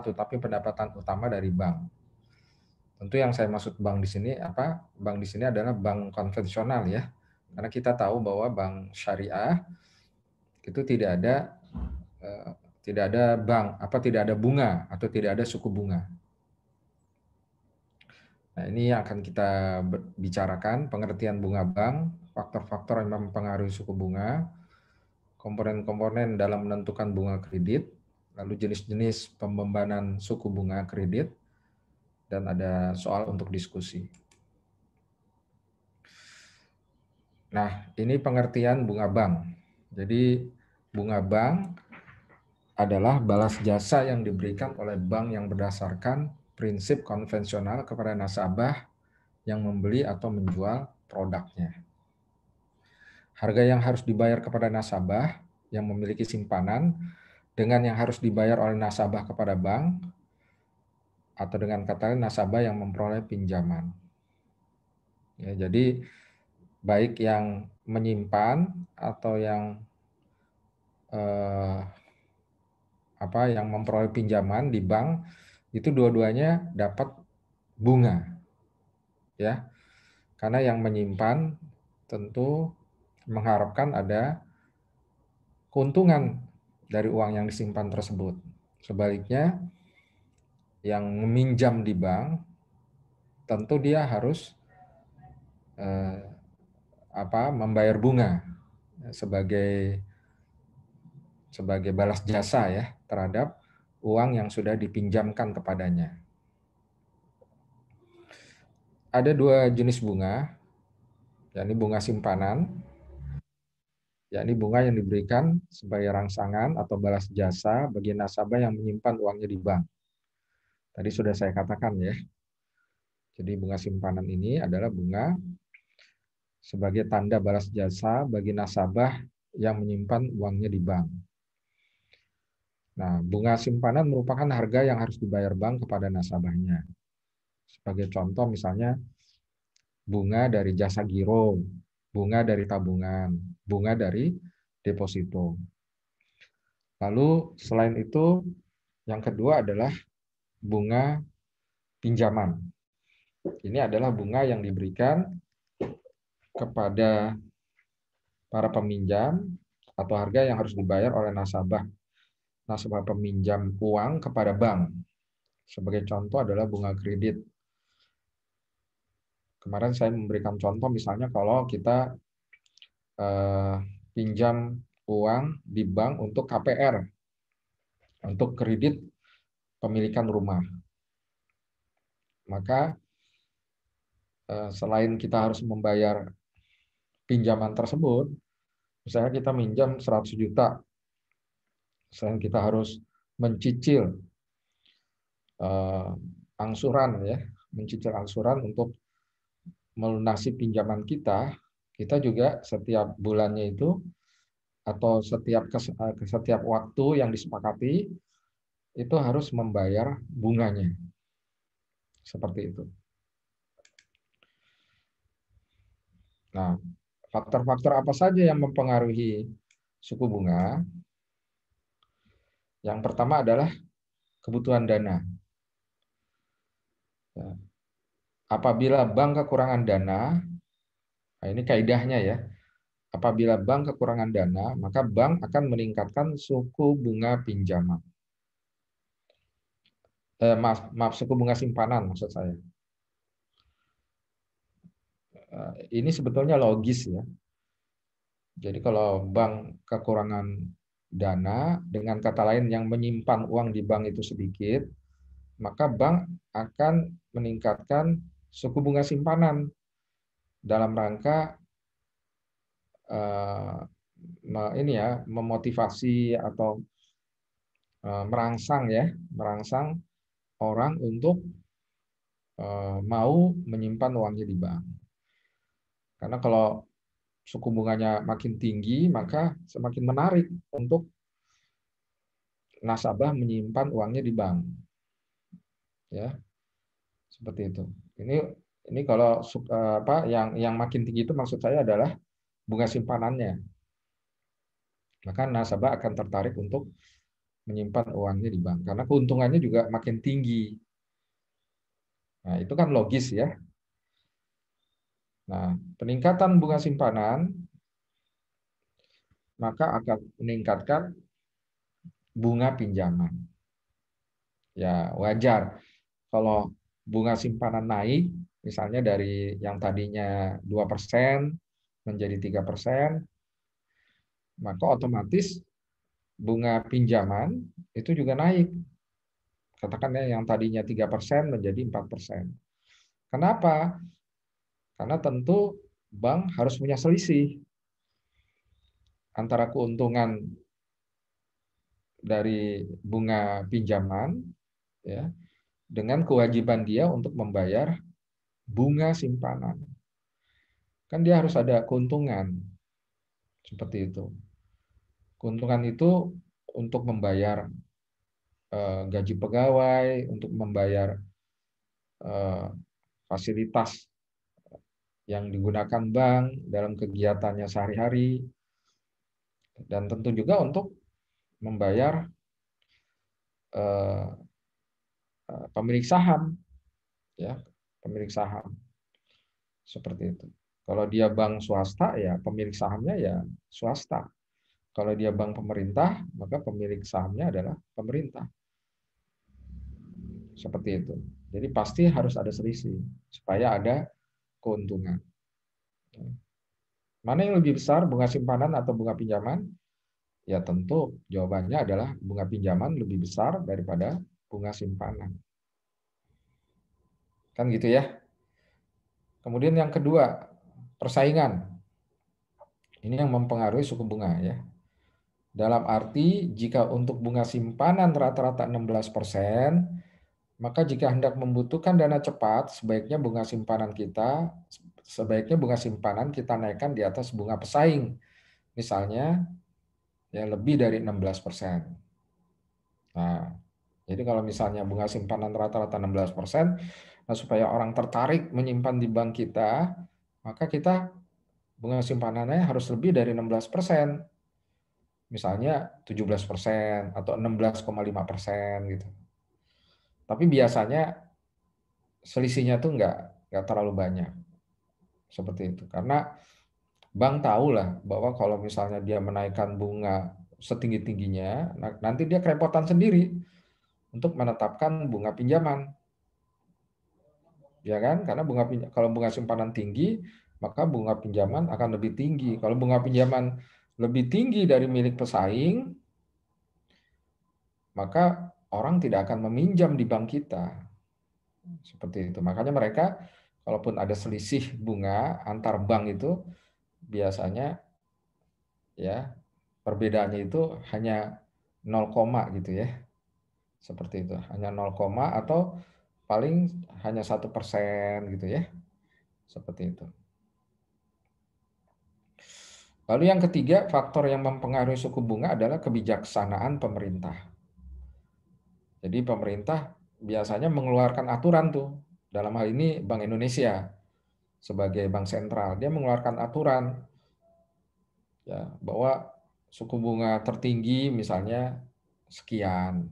tapi pendapatan utama dari bank. Tentu yang saya maksud bank di sini apa? Bank di sini adalah bank konvensional ya. Karena kita tahu bahwa bank syariah itu tidak ada bank tidak ada bunga atau tidak ada suku bunga. Nah, ini yang akan kita bicarakan, pengertian bunga bank, faktor-faktor yang mempengaruhi suku bunga, komponen-komponen dalam menentukan bunga kredit, lalu jenis-jenis pembebanan suku bunga kredit, dan ada soal untuk diskusi. Nah, ini pengertian bunga bank. Jadi, bunga bank adalah balas jasa yang diberikan oleh bank yang berdasarkan prinsip konvensional kepada nasabah yang membeli atau menjual produknya. Harga yang harus dibayar kepada nasabah yang memiliki simpanan dengan yang harus dibayar oleh nasabah kepada bank, atau dengan kata lain nasabah yang memperoleh pinjaman. Ya, jadi baik yang menyimpan atau yang yang memperoleh pinjaman di bank itu dua-duanya dapat bunga, ya. Karena yang menyimpan tentu mengharapkan ada keuntungan dari uang yang disimpan tersebut. Sebaliknya, yang meminjam di bank tentu dia harus membayar bunga sebagai balas jasa ya terhadap uang yang sudah dipinjamkan kepadanya. Ada dua jenis bunga, yakni bunga simpanan, yakni bunga yang diberikan sebagai rangsangan atau balas jasa bagi nasabah yang menyimpan uangnya di bank. Tadi sudah saya katakan ya. Jadi bunga simpanan ini adalah bunga sebagai tanda balas jasa bagi nasabah yang menyimpan uangnya di bank. Nah, bunga simpanan merupakan harga yang harus dibayar bank kepada nasabahnya. Sebagai contoh misalnya bunga dari jasa giro, bunga dari tabungan, bunga dari deposito. Lalu selain itu yang kedua adalah bunga pinjaman. Ini adalah bunga yang diberikan kepada para peminjam atau harga yang harus dibayar oleh nasabah peminjam uang kepada bank. Sebagai contoh adalah bunga kredit. Kemarin saya memberikan contoh misalnya kalau kita pinjam uang di bank untuk KPR, untuk kredit pemilikan rumah. Maka selain kita harus membayar pinjaman tersebut, misalnya kita minjam 100 juta, selain kita harus mencicil angsuran ya, mencicil angsuran untuk melunasi pinjaman kita, kita juga setiap bulannya itu atau setiap waktu yang disepakati itu harus membayar bunganya. Seperti itu. Nah, faktor-faktor apa saja yang mempengaruhi suku bunga? Yang pertama adalah kebutuhan dana. Apabila bank kekurangan dana, nah ini kaidahnya ya, apabila bank kekurangan dana, maka bank akan meningkatkan suku bunga pinjaman. Maaf, suku bunga simpanan maksud saya. Ini sebetulnya logis ya. Jadi kalau bank kekurangan dana, dengan kata lain yang menyimpan uang di bank itu sedikit, maka bank akan meningkatkan suku bunga simpanan dalam rangka memotivasi atau merangsang orang untuk mau menyimpan uangnya di bank. Karena kalau suku bunganya makin tinggi, maka semakin menarik untuk nasabah menyimpan uangnya di bank. Ya, seperti itu. Ini kalau yang makin tinggi itu maksud saya adalah bunga simpanannya. Maka nasabah akan tertarik untuk menyimpan uangnya di bank karena keuntungannya juga makin tinggi. Nah, itu kan logis ya. Nah, peningkatan bunga simpanan maka akan meningkatkan bunga pinjaman. Ya, wajar kalau bunga simpanan naik, misalnya dari yang tadinya 2% menjadi 3%, maka otomatis bunga pinjaman itu juga naik. Katakan yang tadinya 3% menjadi 4%. Kenapa? Karena tentu bank harus punya selisih antara keuntungan dari bunga pinjaman ya dengan kewajiban dia untuk membayar bunga simpanan. Kan dia harus ada keuntungan seperti itu. Keuntungan itu untuk membayar gaji pegawai, untuk membayar fasilitas yang digunakan bank dalam kegiatannya sehari-hari, dan tentu juga untuk membayar pemilik saham, ya pemilik saham seperti itu. Kalau dia bank swasta, ya pemilik sahamnya ya swasta. Kalau dia bank pemerintah, maka pemilik sahamnya adalah pemerintah. Seperti itu. Jadi pasti harus ada selisih supaya ada keuntungan. Mana yang lebih besar, bunga simpanan atau bunga pinjaman? Ya tentu jawabannya adalah bunga pinjaman lebih besar daripada bunga simpanan. Kan gitu ya. Kemudian yang kedua, persaingan. Ini yang mempengaruhi suku bunga ya. Dalam arti jika untuk bunga simpanan rata-rata 16%, maka jika hendak membutuhkan dana cepat, sebaiknya bunga simpanan kita naikkan di atas bunga pesaing. Misalnya ya lebih dari 16%. Nah, jadi kalau misalnya bunga simpanan rata-rata 16%, nah supaya orang tertarik menyimpan di bank kita, maka kita bunga simpanannya harus lebih dari 16%. Misalnya 17% atau 16,5% gitu. Tapi biasanya selisihnya tuh nggak terlalu banyak. Seperti itu. Karena bank tahu lah bahwa kalau misalnya dia menaikkan bunga setinggi-tingginya, nanti dia kerepotan sendiri untuk menetapkan bunga pinjaman. Ya kan? Karena kalau bunga simpanan tinggi, maka bunga pinjaman akan lebih tinggi. Kalau bunga pinjaman lebih tinggi dari milik pesaing, maka orang tidak akan meminjam di bank kita. Seperti itu. Makanya mereka, kalaupun ada selisih bunga antar bank itu, biasanya ya perbedaannya itu hanya 0, gitu ya. Seperti itu. Hanya 0, atau paling hanya 1% gitu ya. Seperti itu. Lalu yang ketiga, faktor yang mempengaruhi suku bunga adalah kebijaksanaan pemerintah. Jadi pemerintah biasanya mengeluarkan aturan tuh. Dalam hal ini Bank Indonesia sebagai bank sentral, dia mengeluarkan aturan ya bahwa suku bunga tertinggi misalnya sekian,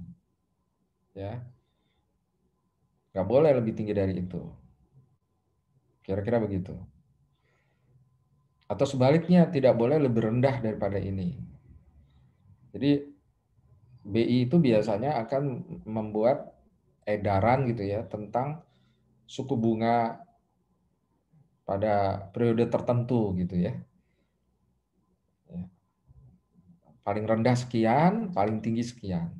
ya nggak boleh lebih tinggi dari itu. Kira-kira begitu. Atau sebaliknya tidak boleh lebih rendah daripada ini. Jadi BI itu biasanya akan membuat edaran gitu ya tentang suku bunga pada periode tertentu gitu ya. Paling rendah sekian, paling tinggi sekian.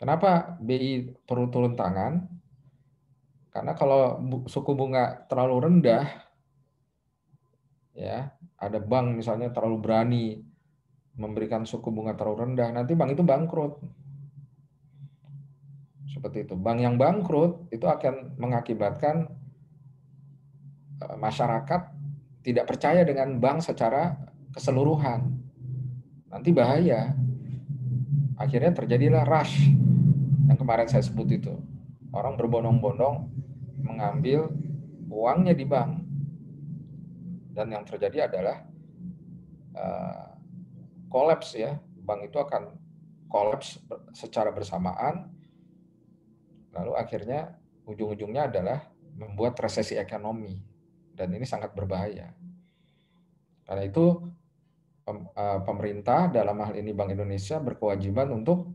Kenapa BI perlu turun tangan? Karena kalau suku bunga terlalu rendah, ya ada bank misalnya terlalu berani memberikan suku bunga terlalu rendah, nanti bank itu bangkrut. Seperti itu. Bank yang bangkrut itu akan mengakibatkan masyarakat tidak percaya dengan bank secara keseluruhan. Nanti bahaya. Akhirnya terjadilah rush yang kemarin saya sebut itu. Orang berbondong-bondong mengambil uangnya di bank. Dan yang terjadi adalah kolaps ya. Bank itu akan kolaps secara bersamaan, lalu akhirnya ujung-ujungnya adalah membuat resesi ekonomi, dan ini sangat berbahaya. Karena itu pemerintah dalam hal ini Bank Indonesia berkewajiban untuk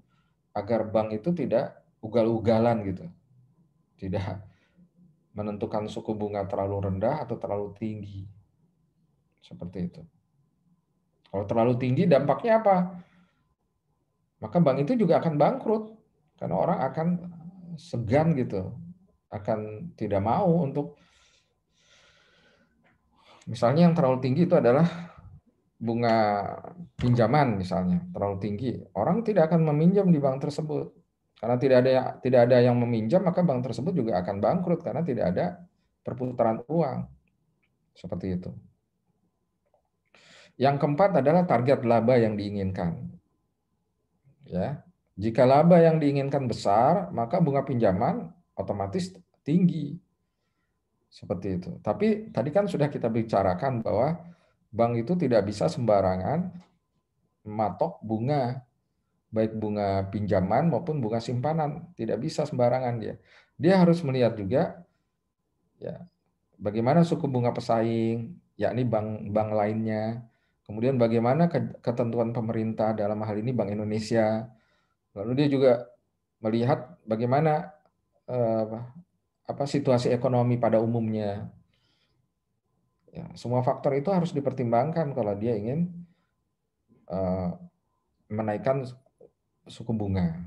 agar bank itu tidak ugal-ugalan gitu, tidak menentukan suku bunga terlalu rendah atau terlalu tinggi, seperti itu. Kalau terlalu tinggi dampaknya apa? Maka bank itu juga akan bangkrut, karena orang akan segan gitu, akan tidak mau untuk, misalnya yang terlalu tinggi itu adalah bunga pinjaman misalnya terlalu tinggi, orang tidak akan meminjam di bank tersebut. Karena tidak ada yang meminjam, maka bank tersebut juga akan bangkrut karena tidak ada perputaran uang. Seperti itu. Yang keempat adalah target laba yang diinginkan. Ya, jika laba yang diinginkan besar, maka bunga pinjaman otomatis tinggi. Seperti itu. Tapi tadi kan sudah kita bicarakan bahwa bank itu tidak bisa sembarangan matok bunga, baik bunga pinjaman maupun bunga simpanan, tidak bisa sembarangan dia. Dia harus melihat juga ya bagaimana suku bunga pesaing, yakni bank-bank lainnya. Kemudian bagaimana ketentuan pemerintah, dalam hal ini Bank Indonesia. Lalu dia juga melihat bagaimana situasi ekonomi pada umumnya. Ya, semua faktor itu harus dipertimbangkan kalau dia ingin menaikkan suku bunga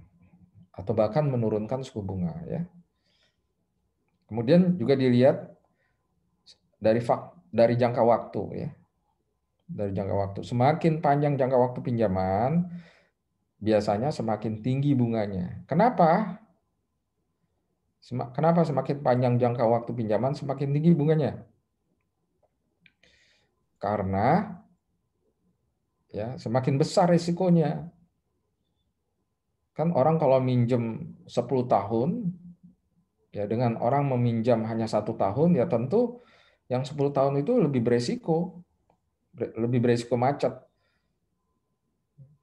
atau bahkan menurunkan suku bunga. Ya. Kemudian juga dilihat dari jangka waktu. Ya. Dari jangka waktu. Semakin panjang jangka waktu pinjaman, biasanya semakin tinggi bunganya. Kenapa? Kenapa semakin panjang jangka waktu pinjaman semakin tinggi bunganya? Karena ya semakin besar risikonya. Kan orang kalau minjem 10 tahun, ya dengan orang meminjam hanya 1 tahun, ya tentu yang 10 tahun itu lebih beresiko macet.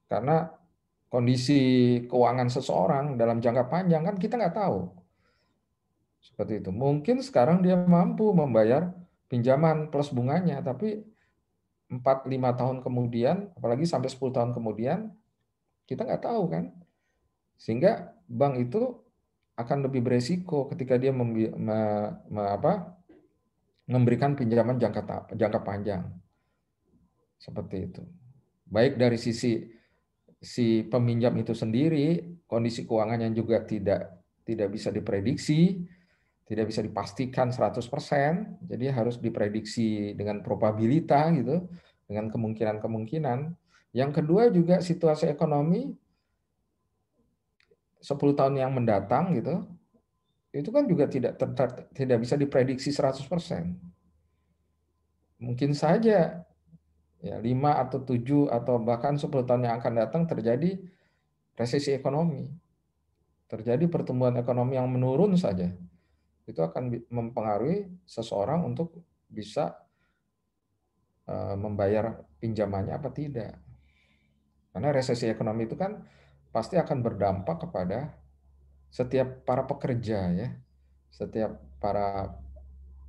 Karena kondisi keuangan seseorang dalam jangka panjang kan kita nggak tahu. Seperti itu. Mungkin sekarang dia mampu membayar pinjaman plus bunganya, tapi 4-5 tahun kemudian, apalagi sampai 10 tahun kemudian, kita nggak tahu kan. Sehingga bank itu akan lebih beresiko ketika dia memberikan pinjaman jangka panjang. Seperti itu. Baik dari sisi si peminjam itu sendiri, kondisi keuangannya juga tidak bisa diprediksi, tidak bisa dipastikan 100%, jadi harus diprediksi dengan probabilitas gitu, dengan kemungkinan-kemungkinan. Yang kedua juga situasi ekonomi 10 tahun yang mendatang gitu, itu kan juga tidak bisa diprediksi 100%. Mungkin saja ya 5 atau 7 atau bahkan 10 tahun yang akan datang terjadi resesi ekonomi. Terjadi pertumbuhan ekonomi yang menurun saja. Itu akan mempengaruhi seseorang untuk bisa membayar pinjamannya apa tidak. Karena resesi ekonomi itu kan pasti akan berdampak kepada setiap para pekerja ya. Setiap para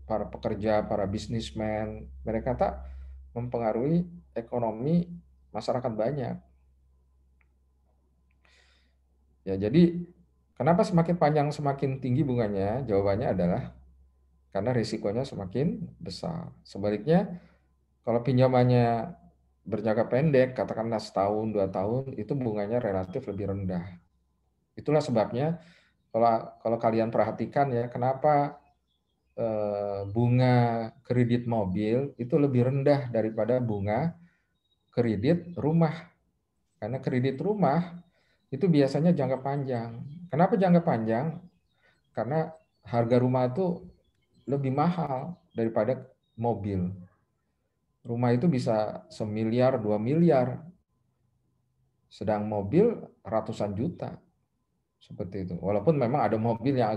pekerja, para bisnismen, mereka tak mempengaruhi ekonomi masyarakat banyak. Ya, jadi kenapa semakin panjang semakin tinggi bunganya? Jawabannya adalah karena risikonya semakin besar. Sebaliknya, kalau pinjamannya berjangka pendek, katakanlah setahun, 2 tahun, itu bunganya relatif lebih rendah. Itulah sebabnya kalau kalian perhatikan ya, kenapa bunga kredit mobil itu lebih rendah daripada bunga kredit rumah. Karena kredit rumah itu biasanya jangka panjang. Kenapa jangka panjang? Karena harga rumah itu lebih mahal daripada mobil. Rumah itu bisa 1 miliar, 2 miliar. Sedang mobil ratusan juta. Seperti itu. Walaupun memang ada mobil yang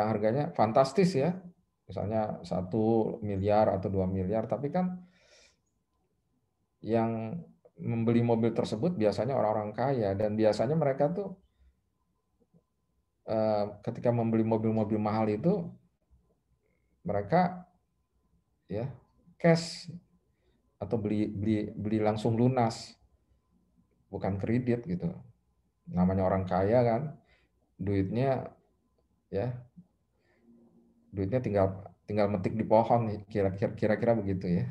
harganya fantastis ya. Misalnya 1 miliar atau 2 miliar, tapi kan yang membeli mobil tersebut biasanya orang-orang kaya, dan biasanya mereka tuh ketika membeli mobil-mobil mahal itu mereka ya cash atau beli beli beli langsung lunas, bukan kredit gitu. Namanya orang kaya kan, duitnya ya duitnya tinggal tinggal metik di pohon, kira-kira begitu ya.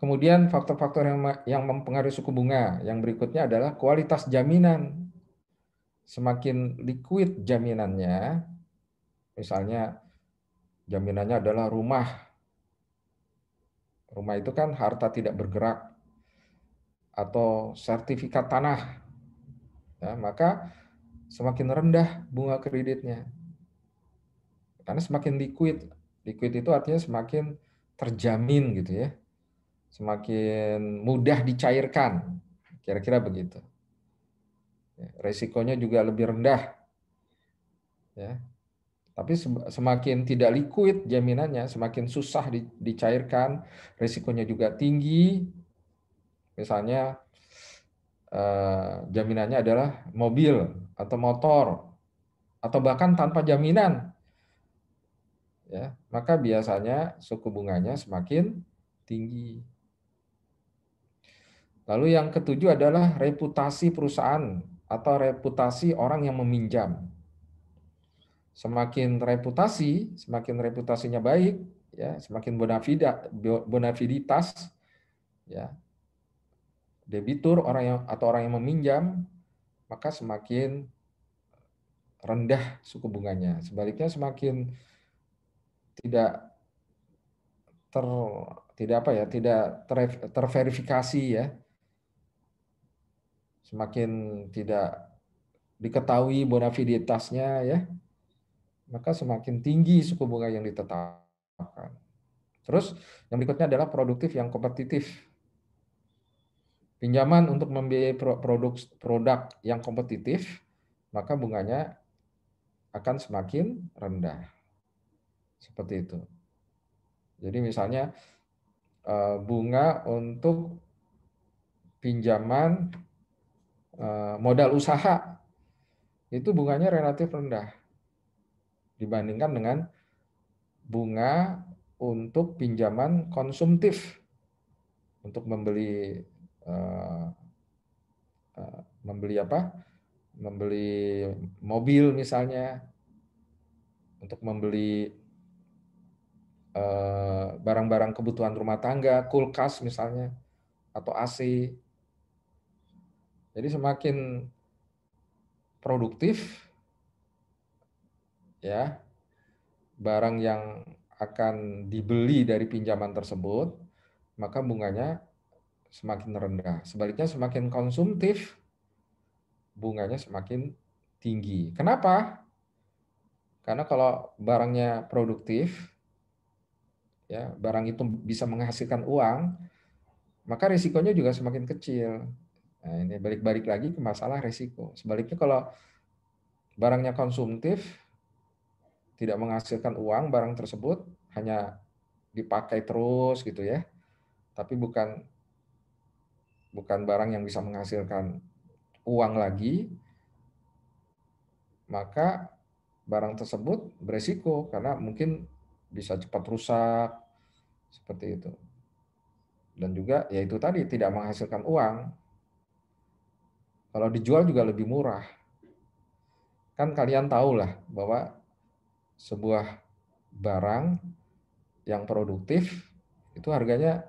Kemudian faktor-faktor yang mempengaruhi suku bunga yang berikutnya adalah kualitas jaminan. Semakin liquid jaminannya, misalnya jaminannya adalah rumah. Rumah itu kan harta tidak bergerak, atau sertifikat tanah. Ya, maka semakin rendah bunga kreditnya. Karena semakin liquid. Liquid itu artinya semakin terjamin gitu ya. Semakin mudah dicairkan. Kira-kira begitu. Resikonya juga lebih rendah. Ya. Tapi semakin tidak liquid jaminannya, semakin susah dicairkan, risikonya juga tinggi. Misalnya jaminannya adalah mobil atau motor, atau bahkan tanpa jaminan, ya, maka biasanya suku bunganya semakin tinggi. Lalu yang ketujuh adalah reputasi perusahaan atau reputasi orang yang meminjam. Semakin reputasinya baik, ya, semakin bonafiditas, ya, debitur orang yang meminjam, maka semakin rendah suku bunganya. Sebaliknya semakin tidak ter tidak apa ya, tidak terverifikasi ya, semakin tidak diketahui bonafiditasnya ya, maka semakin tinggi suku bunga yang ditetapkan. Terus yang berikutnya adalah produktif yang kompetitif. Pinjaman untuk membiayai produk yang kompetitif, maka bunganya akan semakin rendah. Seperti itu. Jadi misalnya bunga untuk pinjaman modal usaha itu bunganya relatif rendah dibandingkan dengan bunga untuk pinjaman konsumtif, untuk membeli membeli mobil misalnya, untuk membeli barang-barang kebutuhan rumah tangga, kulkas misalnya, atau AC. Jadi semakin produktif ya barang yang akan dibeli dari pinjaman tersebut, maka bunganya semakin rendah. Sebaliknya semakin konsumtif, bunganya semakin tinggi. Kenapa? Karena kalau barangnya produktif, ya, barang itu bisa menghasilkan uang, maka risikonya juga semakin kecil. Nah, ini balik-balik lagi ke masalah risiko. Sebaliknya kalau barangnya konsumtif, tidak menghasilkan uang, barang tersebut hanya dipakai terus gitu ya, tapi bukan barang yang bisa menghasilkan uang lagi, maka barang tersebut beresiko karena mungkin bisa cepat rusak, seperti itu. Dan juga ya itu tadi, tidak menghasilkan uang. Kalau dijual juga lebih murah. Kan kalian tahu lah bahwa sebuah barang yang produktif itu harganya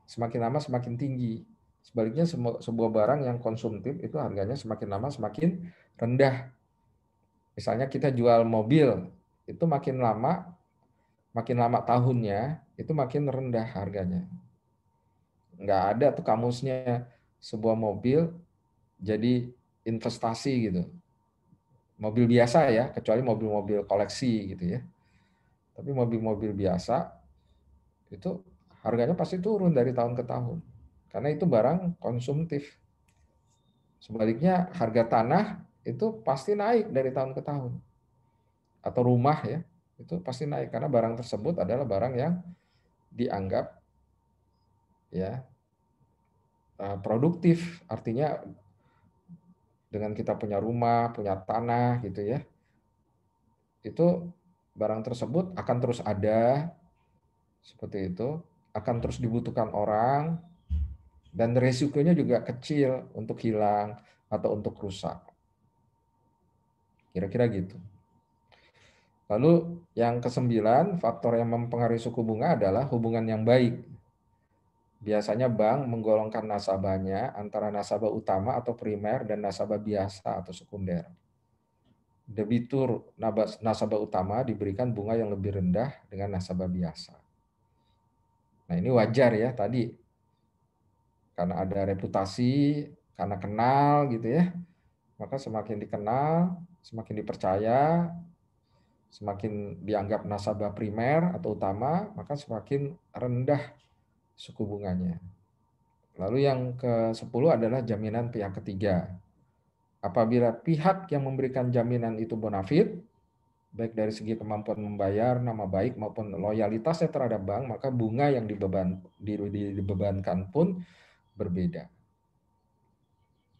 semakin lama semakin tinggi. Sebaliknya sebuah barang yang konsumtif itu harganya semakin lama semakin rendah. Misalnya kita jual mobil, itu makin lama tahunnya, itu makin rendah harganya. Nggak ada tuh kamusnya sebuah mobil jadi investasi gitu. Mobil biasa ya, kecuali mobil-mobil koleksi gitu ya. Tapi mobil-mobil biasa itu harganya pasti turun dari tahun ke tahun. Karena itu barang konsumtif. Sebaliknya harga tanah itu pasti naik dari tahun ke tahun. Atau rumah ya, itu pasti naik karena barang tersebut adalah barang yang dianggap ya produktif, artinya dengan kita punya rumah, punya tanah gitu ya, itu barang tersebut akan terus ada seperti itu, akan terus dibutuhkan orang, dan resikonya juga kecil untuk hilang atau untuk rusak. Kira-kira gitu. Lalu yang ke-9, faktor yang mempengaruhi suku bunga adalah hubungan yang baik. Biasanya bank menggolongkan nasabahnya antara nasabah utama atau primer dan nasabah biasa atau sekunder. Debitur nasabah utama diberikan bunga yang lebih rendah dengan nasabah biasa. Nah, ini wajar ya tadi, karena ada reputasi, karena kenal gitu ya. Maka semakin dikenal, semakin dipercaya, semakin dianggap nasabah primer atau utama, maka semakin rendah suku bunganya. Lalu yang ke-10 adalah jaminan pihak ketiga. Apabila pihak yang memberikan jaminan itu bonafit, baik dari segi kemampuan membayar, nama baik maupun loyalitasnya terhadap bank, maka bunga yang dibebankan pun berbeda.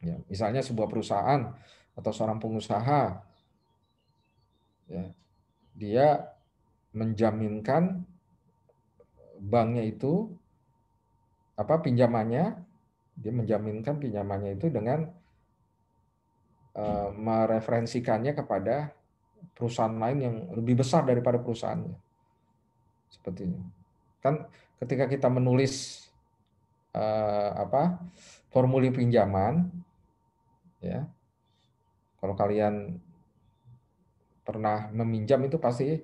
Ya, misalnya sebuah perusahaan atau seorang pengusaha, ya, dia menjaminkan banknya itu pinjamannya, dia menjaminkan pinjamannya itu dengan mereferensikannya kepada perusahaan lain yang lebih besar daripada perusahaannya. Seperti ini. Kan ketika kita menulis formulir pinjaman, ya, kalau kalian pernah meminjam itu pasti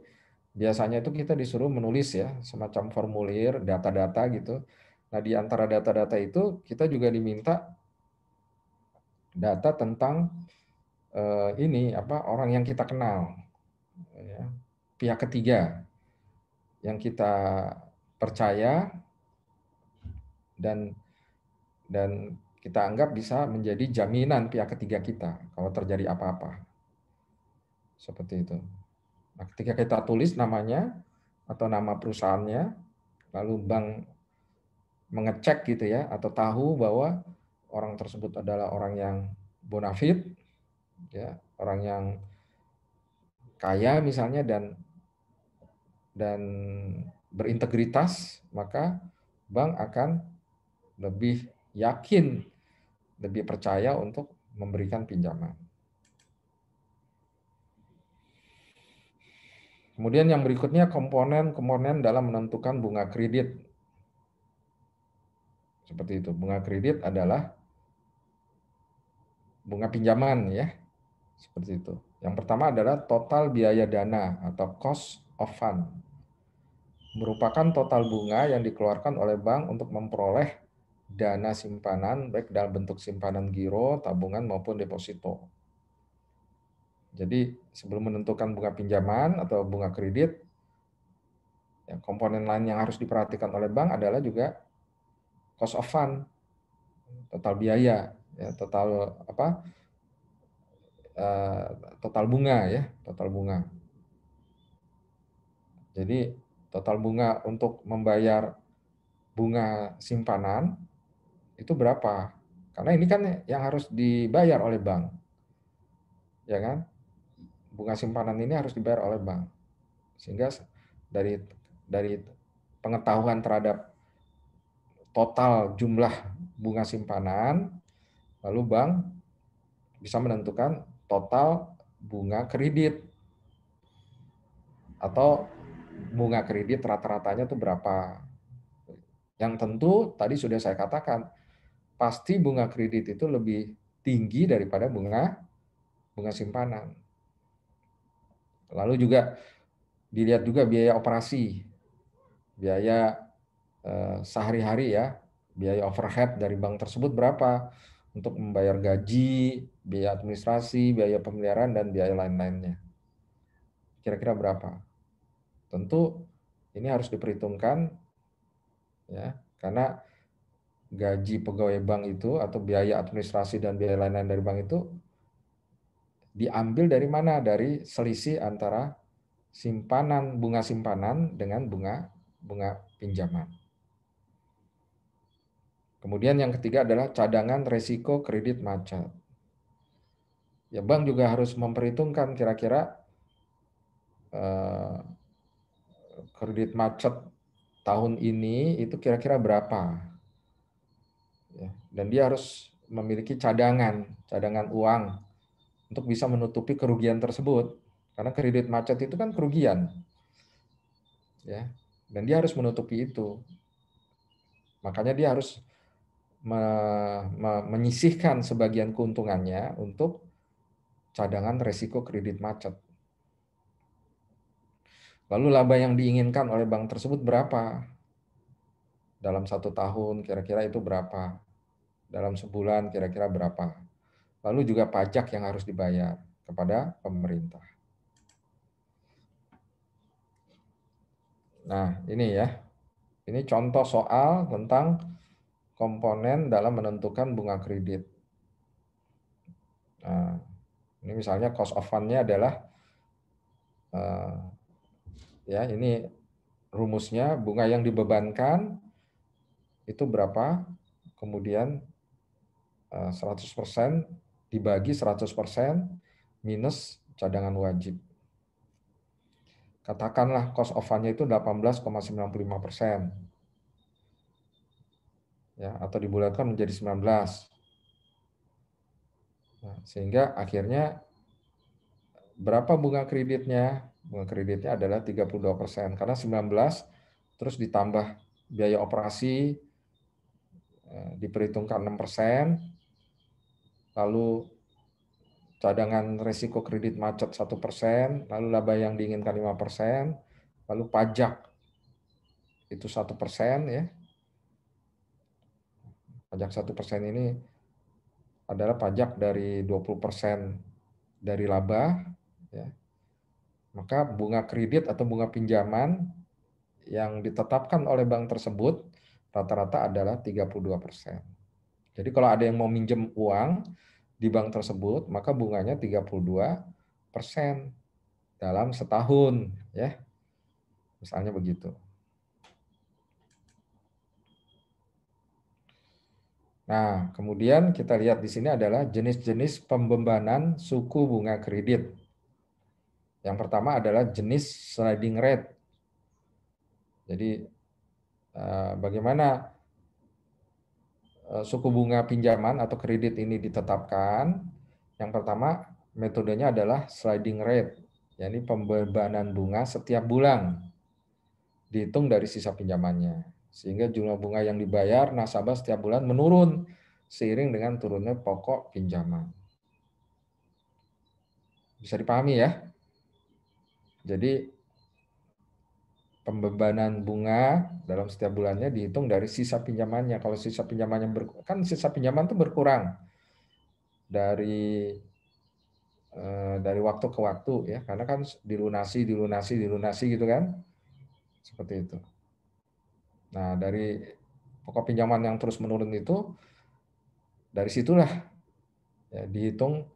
biasanya itu kita disuruh menulis ya semacam formulir data-data gitu. Nah, di antara data-data itu kita juga diminta data tentang orang yang kita kenal, ya, pihak ketiga yang kita percaya dan kita anggap bisa menjadi jaminan pihak ketiga kita kalau terjadi apa-apa. Seperti itu. Nah, ketika kita tulis namanya atau nama perusahaannya, lalu bank mengecek gitu ya, atau tahu bahwa orang tersebut adalah orang yang bonafit, ya, orang yang kaya misalnya dan berintegritas, maka bank akan lebih yakin, lebih percaya untuk memberikan pinjaman. Kemudian yang berikutnya komponen dalam menentukan bunga kredit. Seperti itu. Bunga kredit adalah bunga pinjaman ya. Seperti itu. Yang pertama adalah total biaya dana atau cost of fund. Merupakan total bunga yang dikeluarkan oleh bank untuk memperoleh dana simpanan baik dalam bentuk simpanan giro, tabungan maupun deposito. Jadi sebelum menentukan bunga pinjaman atau bunga kredit, ya, komponen lain yang harus diperhatikan oleh bank adalah juga cost of fund, total biaya, ya, total bunga ya, total bunga. Jadi total bunga untuk membayar bunga simpanan itu berapa? Karena ini kan yang harus dibayar oleh bank, ya kan? Bunga simpanan ini harus dibayar oleh bank, sehingga dari pengetahuan terhadap total jumlah bunga simpanan, lalu bank bisa menentukan total bunga kredit atau bunga kredit rata-ratanya itu berapa. Yang tentu tadi sudah saya katakan, pasti bunga kredit itu lebih tinggi daripada bunga simpanan. Lalu juga dilihat juga biaya operasi, biaya sehari-hari ya, biaya overhead dari bank tersebut berapa untuk membayar gaji, biaya administrasi, biaya pemeliharaan, dan biaya lain-lainnya. Kira-kira berapa? Tentu ini harus diperhitungkan ya, karena gaji pegawai bank itu atau biaya administrasi dan biaya lain-lain dari bank itu diambil dari mana? Dari selisih antara bunga simpanan dengan bunga pinjaman. Kemudian yang ketiga adalah cadangan resiko kredit macet. Ya, bank juga harus memperhitungkan kira-kira kredit macet tahun ini itu kira-kira berapa. Ya, dan dia harus memiliki cadangan uang untuk bisa menutupi kerugian tersebut. Karena kredit macet itu kan kerugian. Ya, dan dia harus menutupi itu. Makanya dia harus menyisihkan sebagian keuntungannya untuk cadangan resiko kredit macet. Lalu laba yang diinginkan oleh bank tersebut berapa? Dalam 1 tahun kira-kira itu berapa? Dalam sebulan kira-kira berapa? Lalu juga pajak yang harus dibayar kepada pemerintah. Nah, ini ya. Ini contoh soal tentang komponen dalam menentukan bunga kredit. Nah, ini misalnya cost of fund-nya adalah ya ini rumusnya, bunga yang dibebankan itu berapa, kemudian 100% dibagi 100% minus cadangan wajib. Katakanlah cost of fund-nya itu 18,95%. Ya, atau dibulatkan menjadi 19. Nah, sehingga akhirnya berapa bunga kreditnya? Bunga kreditnya adalah 32%. Karena 19 terus ditambah biaya operasi diperhitungkan 6%, lalu cadangan resiko kredit macet 1%, lalu laba yang diinginkan 5%, lalu pajak itu 1%, ya. Pajak 1% ini adalah pajak dari 20% dari laba, ya. Maka bunga kredit atau bunga pinjaman yang ditetapkan oleh bank tersebut rata-rata adalah 32%. Jadi kalau ada yang mau minjem uang di bank tersebut, maka bunganya 32% dalam setahun, ya. Misalnya begitu. Nah, kemudian kita lihat di sini adalah jenis-jenis pembebanan suku bunga kredit. Yang pertama adalah jenis sliding rate. Jadi bagaimana suku bunga pinjaman atau kredit ini ditetapkan? Yang pertama, metodenya adalah sliding rate, yakni pembebanan bunga setiap bulan, dihitung dari sisa pinjamannya. Sehingga jumlah bunga yang dibayar nasabah setiap bulan menurun seiring dengan turunnya pokok pinjaman. Bisa dipahami ya? Jadi pembebanan bunga dalam setiap bulannya dihitung dari sisa pinjamannya. Kalau sisa pinjamannya kan sisa pinjaman itu berkurang dari waktu ke waktu, ya, karena kan dilunasi gitu kan, seperti itu. Nah, dari pokok pinjaman yang terus menurun itu, dari situlah ya, dihitung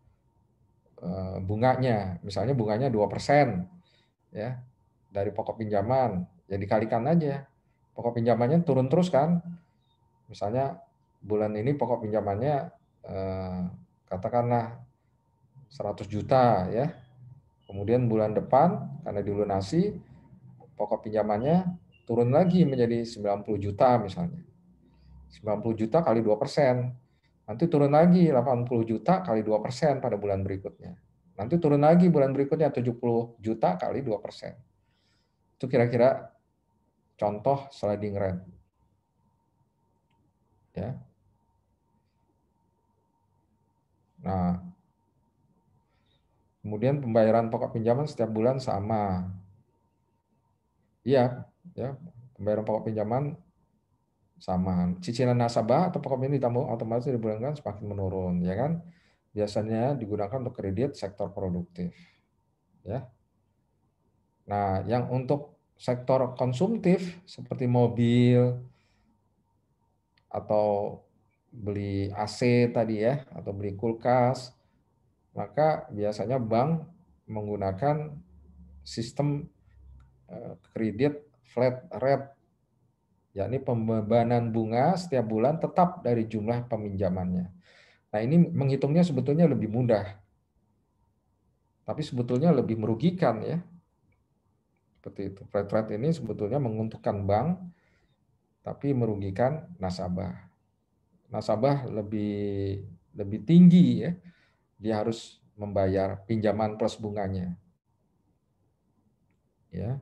bunganya. Misalnya bunganya 2%, ya, dari pokok pinjaman, ya dikalikan aja. Pokok pinjamannya turun terus kan. Misalnya bulan ini pokok pinjamannya katakanlah 100 juta, ya. Kemudian bulan depan karena dilunasi pokok pinjamannya turun lagi menjadi 90 juta misalnya. 90 juta kali 2%. Nanti turun lagi 80 juta kali 2% pada bulan berikutnya. Nanti turun lagi bulan berikutnya 70 juta kali 2%. Itu kira-kira contoh sliding rate. Ya. Nah, kemudian pembayaran pokok pinjaman setiap bulan sama. Iya, ya, pembayaran pokok pinjaman sama. Cicilan nasabah atau pokok pinjaman ditambah otomatis dibulankan semakin menurun, ya kan? Biasanya digunakan untuk kredit sektor produktif, ya. Nah, yang untuk sektor konsumtif seperti mobil atau beli AC tadi ya, atau beli kulkas, maka biasanya bank menggunakan sistem kredit flat rate, yakni pembebanan bunga setiap bulan tetap dari jumlah peminjamannya. Nah, ini menghitungnya sebetulnya lebih mudah, tapi sebetulnya lebih merugikan ya. Seperti itu. Flat rate ini sebetulnya menguntungkan bank, tapi merugikan nasabah. Nasabah lebih tinggi ya, dia harus membayar pinjaman plus bunganya. Ya.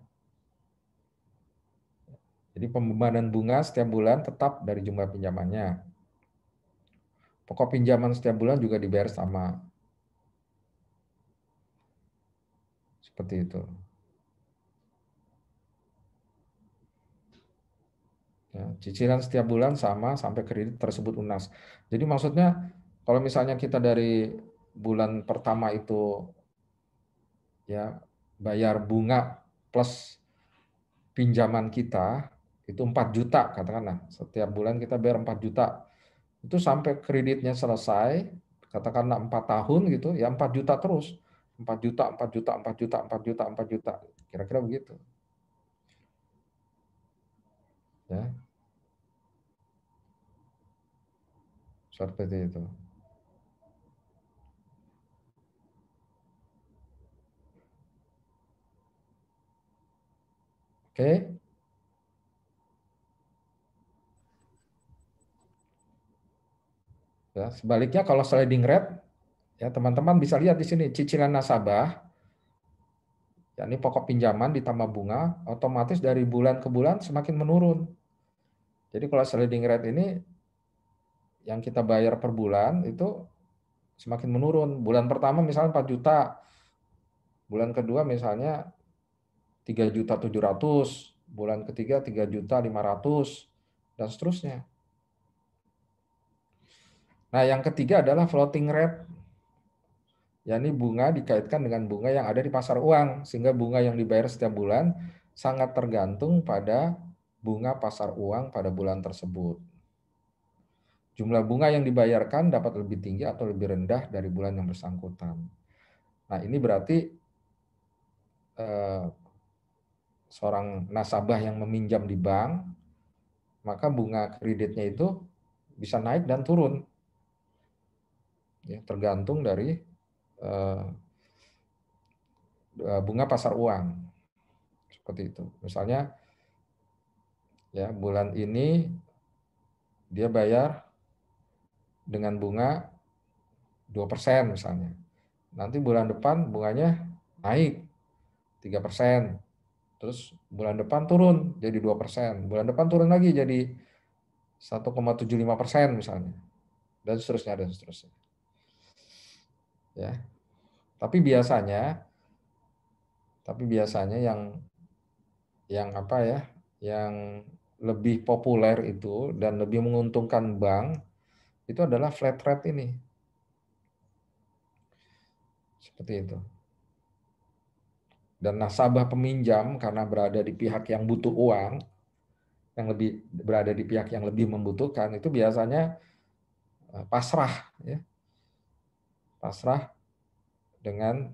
Jadi pembebanan bunga setiap bulan tetap dari jumlah pinjamannya. Pokok pinjaman setiap bulan juga dibayar sama. Seperti itu. Ya, cicilan setiap bulan sama sampai kredit tersebut lunas. Jadi maksudnya kalau misalnya kita dari bulan pertama itu ya bayar bunga plus pinjaman kita itu 4 juta katakanlah. Setiap bulan kita bayar 4 juta. Itu sampai kreditnya selesai, katakanlah 4 tahun gitu, ya 4 juta terus. 4 juta, 4 juta, 4 juta, 4 juta, 4 juta. Kira-kira begitu. Ya, seperti itu. Oke. Ya, sebaliknya kalau sliding rate, ya teman-teman bisa lihat di sini cicilan nasabah, yakni pokok pinjaman ditambah bunga, otomatis dari bulan ke bulan semakin menurun. Jadi kalau sliding rate ini yang kita bayar per bulan itu semakin menurun. Bulan pertama misalnya 4 juta, bulan kedua misalnya 3.700.000, bulan ketiga 3.500.000 dan seterusnya. Nah, yang ketiga adalah floating rate, yakni bunga dikaitkan dengan bunga yang ada di pasar uang, sehingga bunga yang dibayar setiap bulan sangat tergantung pada bunga pasar uang pada bulan tersebut. Jumlah bunga yang dibayarkan dapat lebih tinggi atau lebih rendah dari bulan yang bersangkutan. Nah, ini berarti seorang nasabah yang meminjam di bank, maka bunga kreditnya itu bisa naik dan turun, ya, tergantung dari bunga pasar uang. Seperti itu. Misalnya ya bulan ini dia bayar dengan bunga 2% misalnya. Nanti bulan depan bunganya naik 3%. Terus bulan depan turun jadi 2%. Bulan depan turun lagi jadi 1,75% misalnya. Dan seterusnya dan seterusnya. Ya. Tapi biasanya yang apa ya? Yang lebih populer itu dan lebih menguntungkan bank itu adalah flat rate ini. Seperti itu. Dan nasabah peminjam karena berada di pihak yang butuh uang, yang lebih berada di pihak yang lebih membutuhkan, itu biasanya pasrah, ya, pasrah dengan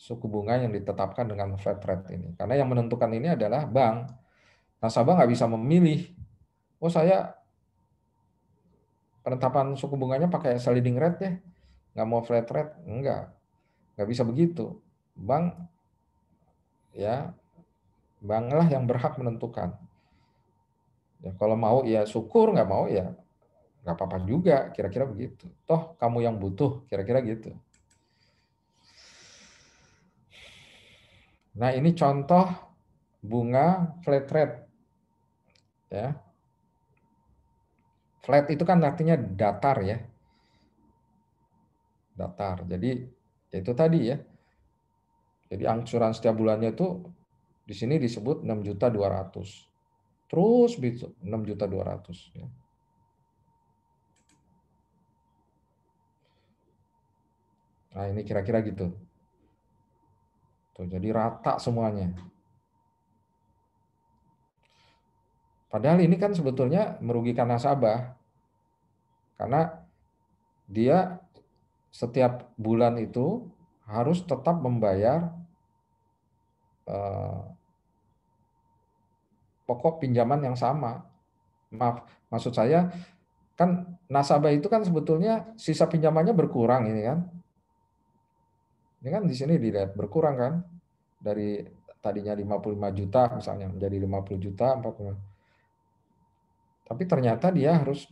suku bunga yang ditetapkan dengan flat rate ini. Karena yang menentukan ini adalah bank. Nasabah nggak bisa memilih, oh saya penetapan suku bunganya pakai sliding rate ya, nggak mau flat rate, nggak bisa begitu. Bank ya, banklah yang berhak menentukan. Ya, kalau mau ya syukur, nggak mau ya nggak apa-apa juga, kira-kira begitu. Toh kamu yang butuh, kira-kira gitu. Nah, ini contoh bunga flat rate. Ya. Flat itu kan artinya datar ya. Datar. Jadi itu tadi ya. Jadi angsuran setiap bulannya itu di sini disebut 6.200.000. Terus 6.200.000 ya. Nah, ini kira-kira gitu. Tuh, jadi rata semuanya. Padahal ini kan sebetulnya merugikan nasabah karena dia setiap bulan itu harus tetap membayar pokok pinjaman yang sama. Maaf, maksud saya kan nasabah itu kan sebetulnya sisa pinjamannya berkurang ini kan. Ini kan di sini dilihat berkurang kan, dari tadinya 55 juta misalnya menjadi 50 juta, 40. Tapi ternyata dia harus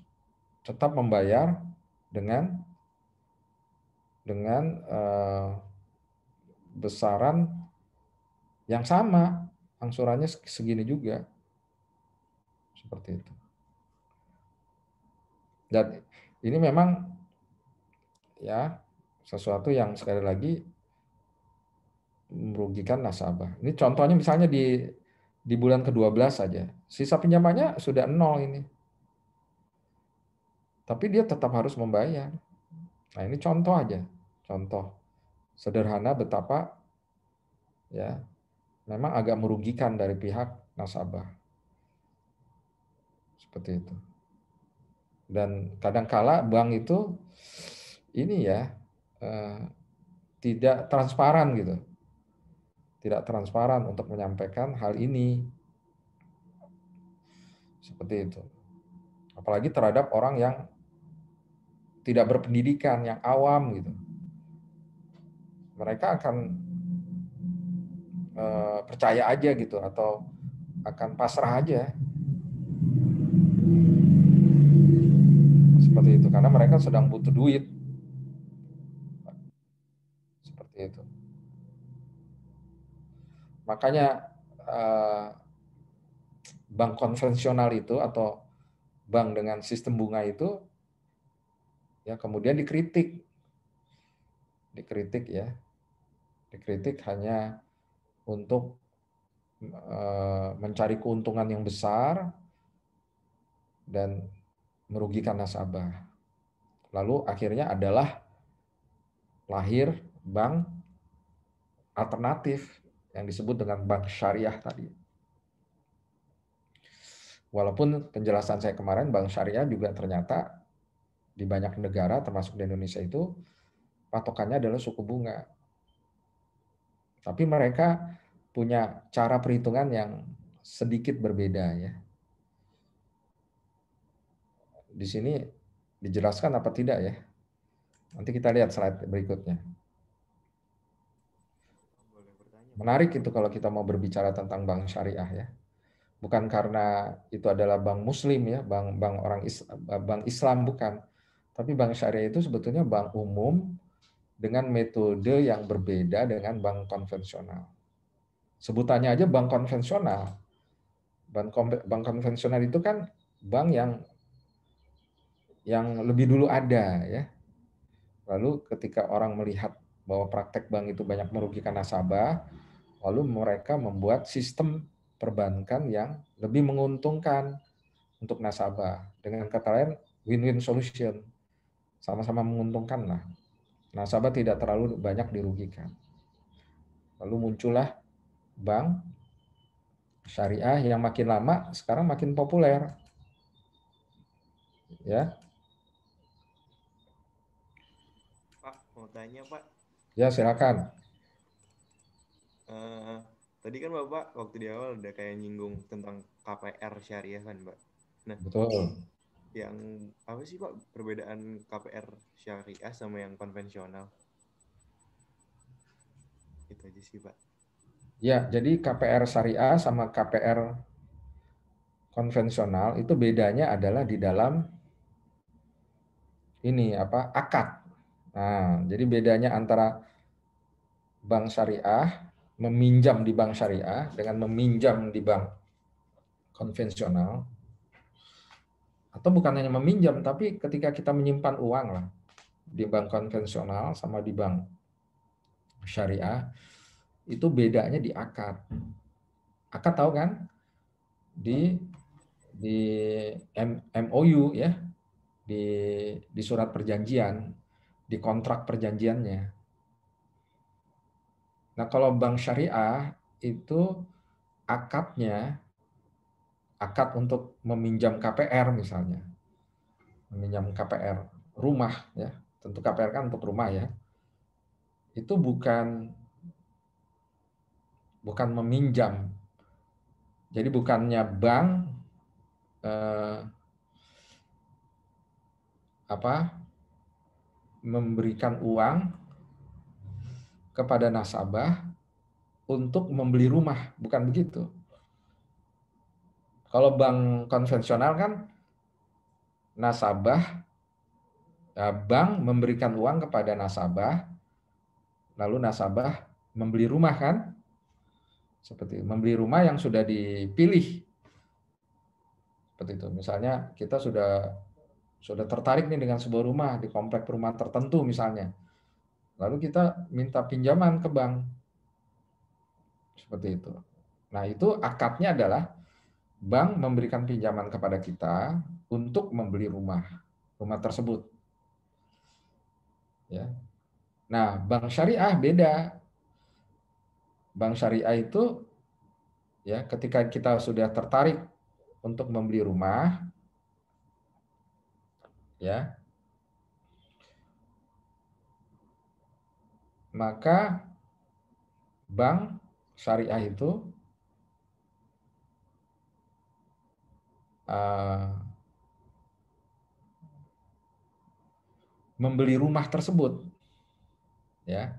tetap membayar dengan besaran yang sama, angsurannya segini juga, seperti itu. Dan ini memang ya sesuatu yang sekali lagi merugikan nasabah. Ini contohnya misalnya di bulan ke-12 saja, sisa pinjamannya sudah nol ini. Tapi dia tetap harus membayar. Nah, ini contoh aja. Contoh sederhana betapa ya memang agak merugikan dari pihak nasabah. Seperti itu. Dan kadangkala bank itu ini ya tidak transparan gitu. Tidak transparan untuk menyampaikan hal ini. Seperti itu. Apalagi terhadap orang yang tidak berpendidikan, yang awam gitu. Mereka akan percaya aja gitu atau akan pasrah aja. Seperti itu, karena mereka sedang butuh duit. Seperti itu. Makanya bank konvensional itu atau bank dengan sistem bunga itu ya kemudian dikritik ya, dikritik hanya untuk mencari keuntungan yang besar dan merugikan nasabah. Lalu akhirnya adalah lahir bank alternatif yang disebut dengan bank syariah tadi. Walaupun penjelasan saya kemarin, bank syariah juga ternyata di banyak negara termasuk di Indonesia itu patokannya adalah suku bunga. Tapi mereka punya cara perhitungan yang sedikit berbeda ya. Di sini dijelaskan apa tidak ya? Nanti kita lihat slide berikutnya. Menarik itu kalau kita mau berbicara tentang bank syariah ya. Bukan karena itu adalah bank muslim ya, bank Islam bukan. Tapi bank syariah itu sebetulnya bank umum dengan metode yang berbeda dengan bank konvensional. Sebutannya aja bank konvensional. Bank konvensional itu kan bank yang lebih dulu ada ya. Lalu ketika orang melihat bahwa praktek bank itu banyak merugikan nasabah, lalu mereka membuat sistem perbankan yang lebih menguntungkan untuk nasabah. Dengan kata lain, win-win solution. Sama-sama menguntungkan lah. Nasabah tidak terlalu banyak dirugikan. Lalu muncullah bank syariah yang makin lama sekarang makin populer. Ya. Pak, mau tanya Pak. Ya, silakan. Tadi kan Bapak waktu di awal udah kayak nyinggung tentang KPR syariah kan, Pak. Nah, Betul. yang apa sih Pak perbedaan KPR syariah sama yang konvensional? Itu aja sih Pak. Ya, jadi KPR syariah sama KPR konvensional itu bedanya adalah di dalam ini apa? Akad. Nah, jadi bedanya antara bank syariah meminjam di bank syariah dengan meminjam di bank konvensional, atau bukan hanya meminjam tapi ketika kita menyimpan uang lah di bank konvensional sama di bank syariah, itu bedanya di akad. Akad tahu kan? Di MOU ya, di surat perjanjian, di kontrak perjanjiannya. Nah, kalau bank syariah itu akadnya, akad untuk meminjam KPR misalnya, meminjam KPR rumah ya, tentu KPR kan untuk rumah ya, itu bukan meminjam Jadi bukannya bank memberikan uang kepada nasabah untuk membeli rumah, bukan begitu. Kalau bank konvensional kan bank memberikan uang kepada nasabah, lalu nasabah membeli rumah kan, seperti membeli rumah yang sudah dipilih, seperti itu. Misalnya kita sudah tertarik nih dengan sebuah rumah di komplek perumahan tertentu misalnya, lalu kita minta pinjaman ke bank, seperti itu. Nah itu akadnya adalah bank memberikan pinjaman kepada kita untuk membeli rumah tersebut. Ya. Nah, bank syariah beda. Bank syariah itu ya ketika kita sudah tertarik untuk membeli rumah, ya, maka bank syariah itu membeli rumah tersebut. Ya,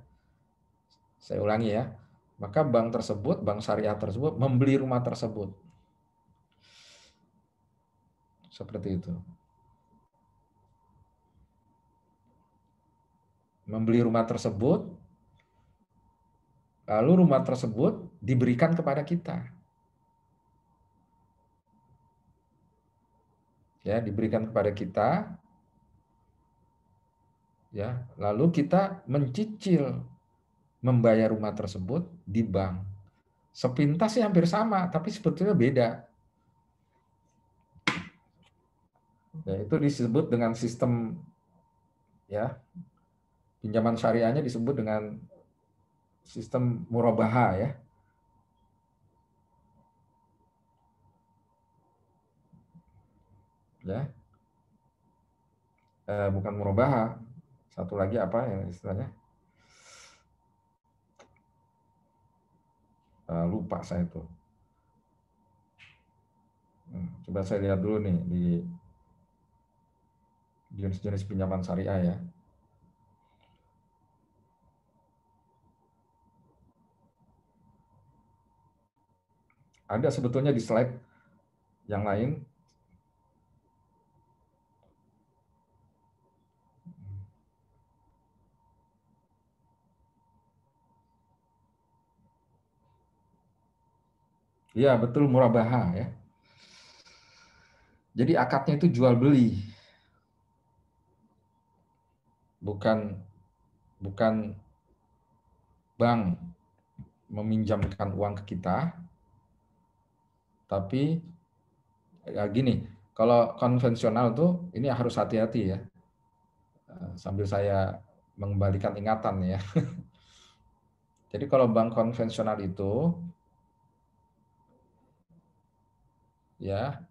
saya ulangi ya. Maka bank tersebut, bank syariah tersebut membeli rumah tersebut. Seperti itu. Membeli rumah tersebut, lalu rumah tersebut diberikan kepada kita. Ya, diberikan kepada kita. Ya, lalu kita mencicil membayar rumah tersebut di bank. Sepintas sih hampir sama, tapi sebetulnya beda. Ya, itu disebut dengan sistem ya pinjaman syariahnya disebut dengan sistem murabaha ya. Ya. Bukan murabaha. Satu lagi apa ya istilahnya? Lupa saya itu. Coba saya lihat dulu nih di jenis-jenis pinjaman syariah ya. Ada sebetulnya di slide yang lain. Iya, betul murabaha ya. Jadi akadnya itu jual beli. Bukan bank meminjamkan uang ke kita, tapi ya gini, kalau konvensional tuh ini harus hati-hati ya. Sambil saya mengembalikan ingatan ya. Jadi kalau bank konvensional itu ya,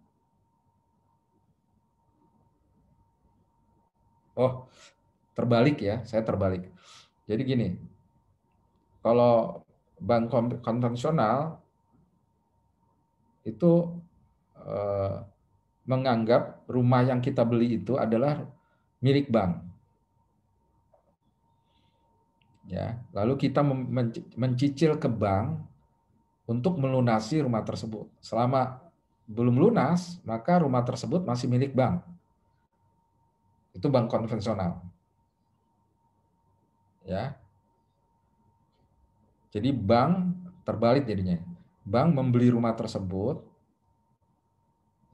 terbalik ya, saya terbalik. Jadi gini, kalau bank konvensional itu menganggap rumah yang kita beli itu adalah milik bank. Ya, lalu kita mencicil ke bank untuk melunasi rumah tersebut. Selama belum lunas, maka rumah tersebut masih milik bank. Itu bank konvensional. Ya. Jadi bank terbalik jadinya. Bank membeli rumah tersebut,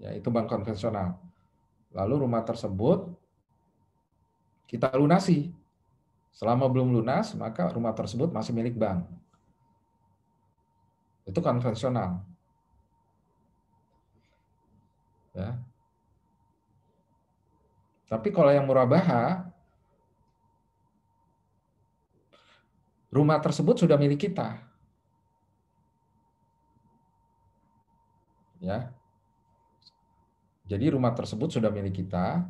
ya itu bank konvensional. Lalu rumah tersebut kita lunasi. Selama belum lunas, maka rumah tersebut masih milik bank. Itu konvensional. Ya. Tapi kalau yang murabaha, rumah tersebut sudah milik kita. Ya. Jadi rumah tersebut sudah milik kita,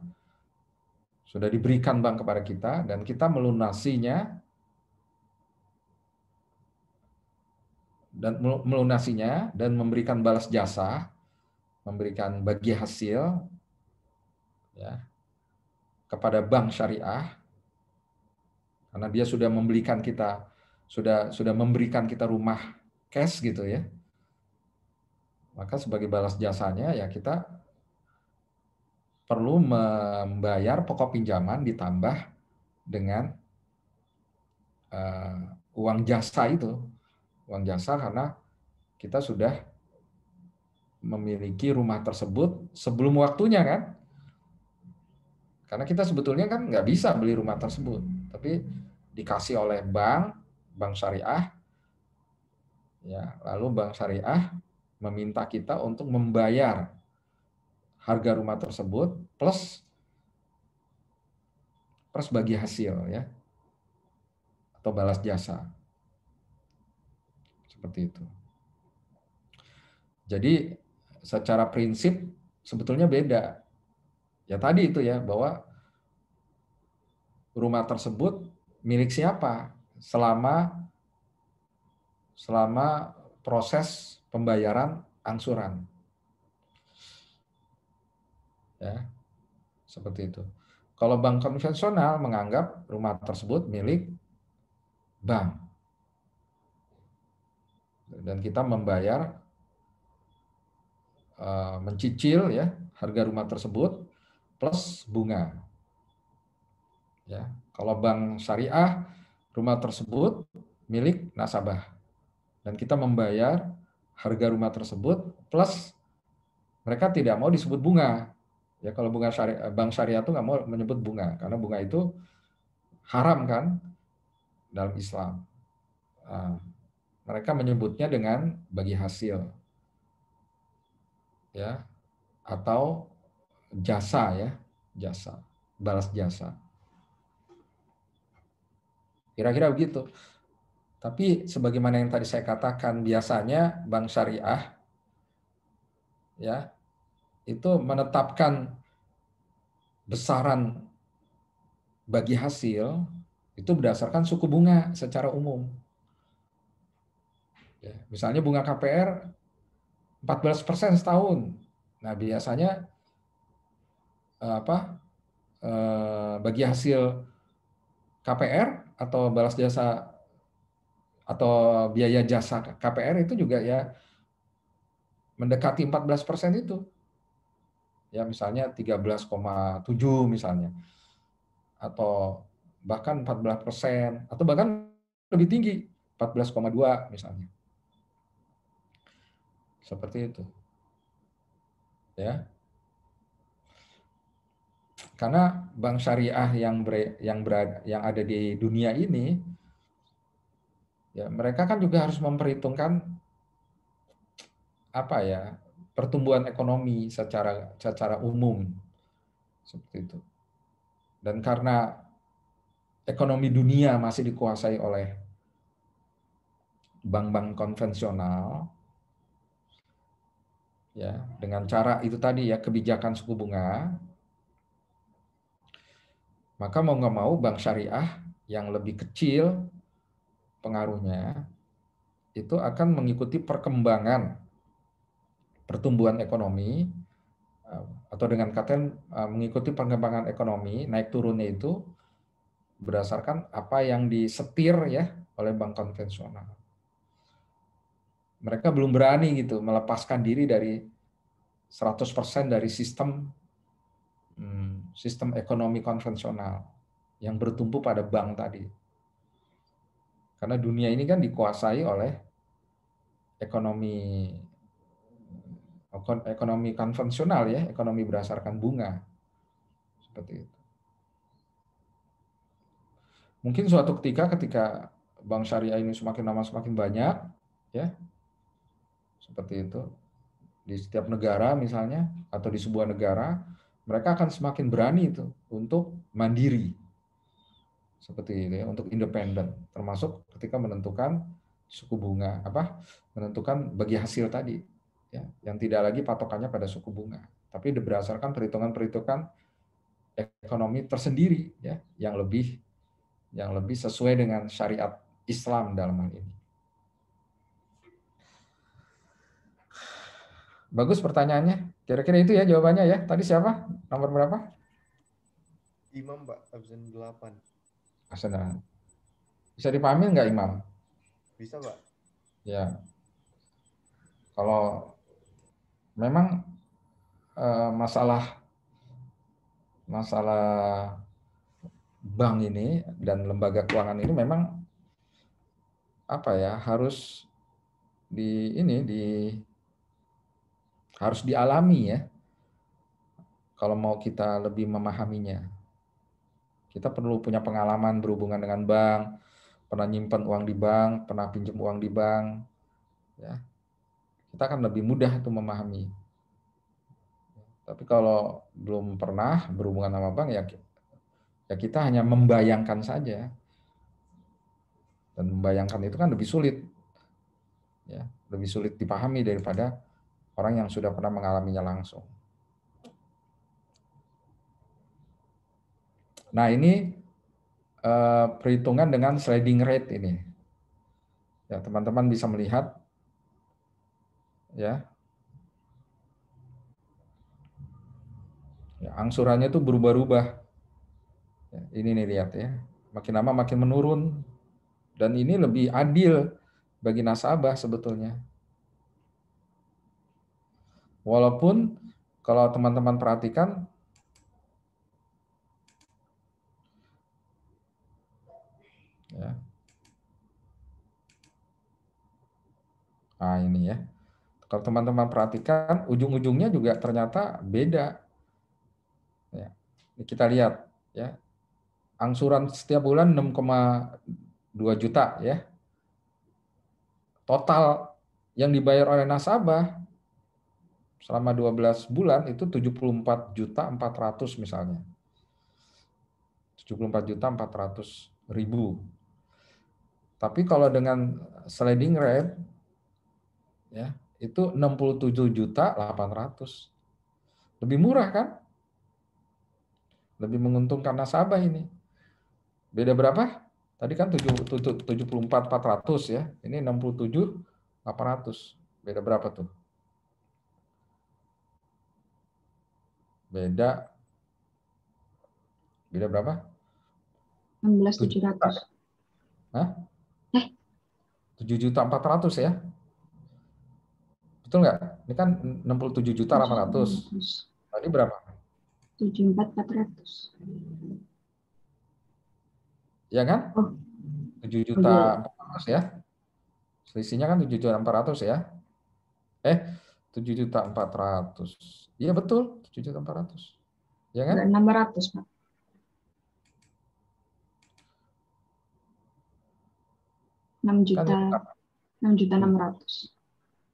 sudah diberikan bank kepada kita, dan kita melunasinya dan melunasinya dan memberikan balas jasa, memberikan bagi hasil ya kepada bank syariah, karena dia sudah memberikan kita memberikan kita rumah cash gitu ya. Maka sebagai balas jasanya ya kita perlu membayar pokok pinjaman ditambah dengan uang jasa itu. Uang jasa karena kita sudah memiliki rumah tersebut sebelum waktunya kan. Karena kita sebetulnya kan nggak bisa beli rumah tersebut. Tapi dikasih oleh bank syariah, ya, lalu bank syariah meminta kita untuk membayar harga rumah tersebut plus bagi hasil ya, atau balas jasa seperti itu. Jadi secara prinsip sebetulnya beda. Ya tadi itu ya, bahwa rumah tersebut milik siapa selama proses pembayaran angsuran. Ya, seperti itu. Kalau bank konvensional menganggap rumah tersebut milik bank. Dan kita membayar, mencicil ya harga rumah tersebut plus bunga. Ya, kalau bank syariah, rumah tersebut milik nasabah. Dan kita membayar harga rumah tersebut plus mereka tidak mau disebut bunga. Ya, kalau bunga syariah, bank syariah itu nggak mau menyebut bunga karena bunga itu haram kan dalam Islam. Nah, mereka menyebutnya dengan bagi hasil, ya, atau jasa ya, jasa, balas jasa. Kira-kira begitu. Tapi sebagaimana yang tadi saya katakan, biasanya bank syariah ya itu menetapkan besaran bagi hasil itu berdasarkan suku bunga secara umum. Ya, misalnya bunga KPR 14% setahun. Nah, biasanya bagi hasil KPR atau balas jasa atau biaya jasa KPR itu juga ya mendekati 14% itu. Ya, misalnya 13,7 misalnya. Atau bahkan 14%, atau bahkan lebih tinggi, 14,2 misalnya. Seperti itu. Ya. Karena bank syariah yang ada di dunia ini, ya mereka kan juga harus memperhitungkan apa ya, pertumbuhan ekonomi secara umum seperti itu. Dan karena ekonomi dunia masih dikuasai oleh bank-bank konvensional, ya dengan cara itu tadi ya, kebijakan suku bunga, maka mau nggak mau bank syariah yang lebih kecil pengaruhnya itu akan mengikuti perkembangan pertumbuhan ekonomi, atau dengan kata mengikuti perkembangan ekonomi naik turunnya itu berdasarkan apa yang disetir ya oleh bank konvensional. Mereka belum berani gitu melepaskan diri dari 100% dari sistem ekonomi konvensional yang bertumpu pada bank tadi. Karena dunia ini kan dikuasai oleh ekonomi konvensional ya, ekonomi berdasarkan bunga. Seperti itu. Mungkin suatu ketika bank syariah ini semakin lama semakin banyak, ya, seperti itu, di setiap negara misalnya, atau di sebuah negara, mereka akan semakin berani itu untuk mandiri, seperti itu ya, untuk independen, termasuk ketika menentukan suku bunga, menentukan bagi hasil tadi, ya, yang tidak lagi patokannya pada suku bunga, tapi berdasarkan perhitungan-perhitungan ekonomi tersendiri, ya, yang lebih sesuai dengan syariat Islam dalam hal ini. Bagus pertanyaannya. Kira-kira itu ya jawabannya ya. Tadi siapa? Nomor berapa? Imam, Pak, absen 8. Arsenal. Bisa dipahami nggak Imam? Bisa, Pak? Ya, kalau memang masalah bank ini dan lembaga keuangan ini memang apa ya harus harus dialami ya kalau mau kita lebih memahaminya. Kita perlu punya pengalaman berhubungan dengan bank, pernah nyimpan uang di bank, pernah pinjam uang di bank, ya. Kita akan lebih mudah itu memahami. Tapi kalau belum pernah berhubungan sama bank ya kita hanya membayangkan saja. Dan membayangkan itu kan lebih sulit. Ya, lebih sulit dipahami daripada orang yang sudah pernah mengalaminya langsung. Nah, ini perhitungan dengan sliding rate ini. Ya, teman-teman bisa melihat ya. Ya, angsurannya itu berubah-ubah. Ya, ini nih lihat ya. Makin lama makin menurun dan ini lebih adil bagi nasabah sebetulnya. Walaupun kalau teman-teman perhatikan ya. Nah, ini ya. Kalau teman-teman perhatikan ujung-ujungnya juga ternyata beda. Ya. Ini kita lihat ya. Angsuran setiap bulan 6,2 juta ya. Total yang dibayar oleh nasabah selama 12 bulan itu 74.400.000 misalnya. 74.400.000. Tapi kalau dengan sliding rate ya, itu 67.800.000. Lebih murah kan? Lebih menguntungkan nasabah ini. Beda berapa? Tadi kan 74.400 ya. Ini 67.800. Beda berapa tuh? Beda berapa? 7 juta. 16.700. Hah? 7.400.000 ya. Betul nggak? Ini kan 67.800.000. Tadi berapa? 74.400. Ya kan? Oh. 7.400.000 ya. Selisihnya kan 7.400.000 ya. 7.400.000. Iya betul, 7.400.000. Ya kan? 600, Pak. 6.600.000.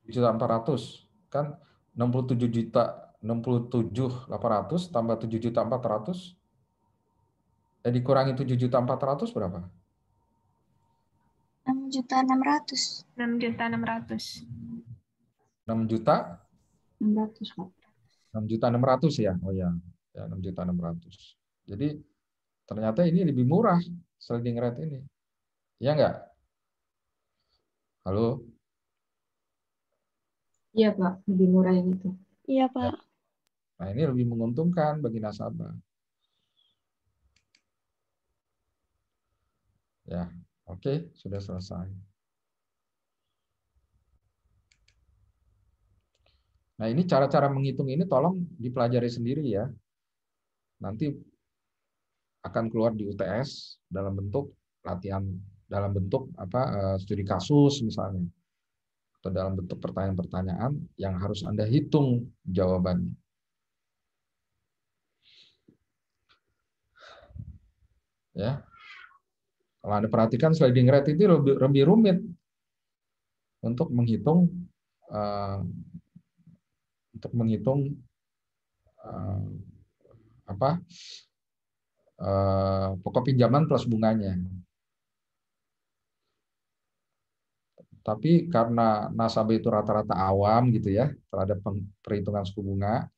7.400.000 kan 67.800.000 tambah 7.400.000 dikurangi 7.400.000 berapa? 6.600.000. 6.600.000. 600, Pak. 6.600.000 ya. Oh ya, 6.600.000. Jadi ternyata ini lebih murah sliding rate ini. Iya enggak? Halo? Iya, Pak. Lebih murah yang itu. Iya, Pak. Nah, ini lebih menguntungkan bagi nasabah. Ya, oke, sudah selesai. Nah, ini cara-cara menghitung ini tolong dipelajari sendiri ya. Nanti akan keluar di UTS dalam bentuk latihan, dalam bentuk studi kasus misalnya, atau dalam bentuk pertanyaan-pertanyaan yang harus Anda hitung jawabannya. Ya, kalau Anda perhatikan sliding rate itu lebih rumit untuk menghitung uh, apa pokok pinjaman plus bunganya. Tapi karena nasabah itu rata-rata awam gitu ya terhadap perhitungan suku bunga,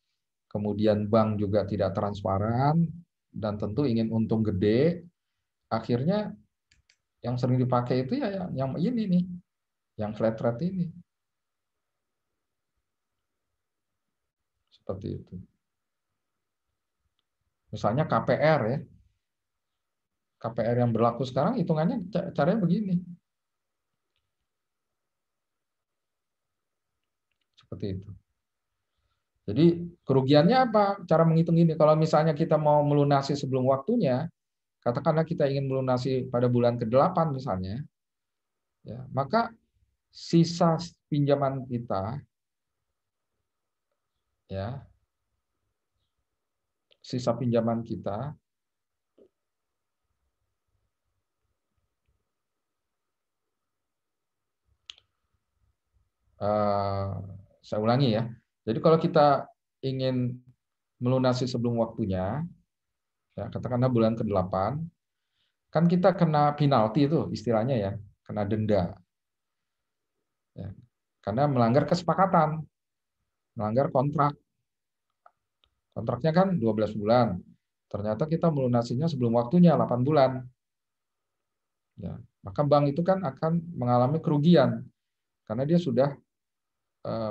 kemudian bank juga tidak transparan dan tentu ingin untung gede, akhirnya yang sering dipakai itu ya yang ini nih, yang flat rate ini. Seperti itu. Misalnya KPR ya. KPR yang berlaku sekarang hitungannya caranya begini. Seperti itu. Jadi kerugiannya apa? Cara menghitung ini. Kalau misalnya kita mau melunasi sebelum waktunya, katakanlah kita ingin melunasi pada bulan ke-8 misalnya, ya, maka sisa pinjaman kita, ya, sisa pinjaman kita saya ulangi ya. Jadi kalau kita ingin melunasi sebelum waktunya, ya, katakanlah bulan ke-8, kan kita kena penalti itu istilahnya ya, kena denda. Ya, karena melanggar kesepakatan, melanggar kontrak. Kontraknya kan 12 bulan. Ternyata kita melunasinya sebelum waktunya 8 bulan. Ya, maka bank itu kan akan mengalami kerugian karena dia sudah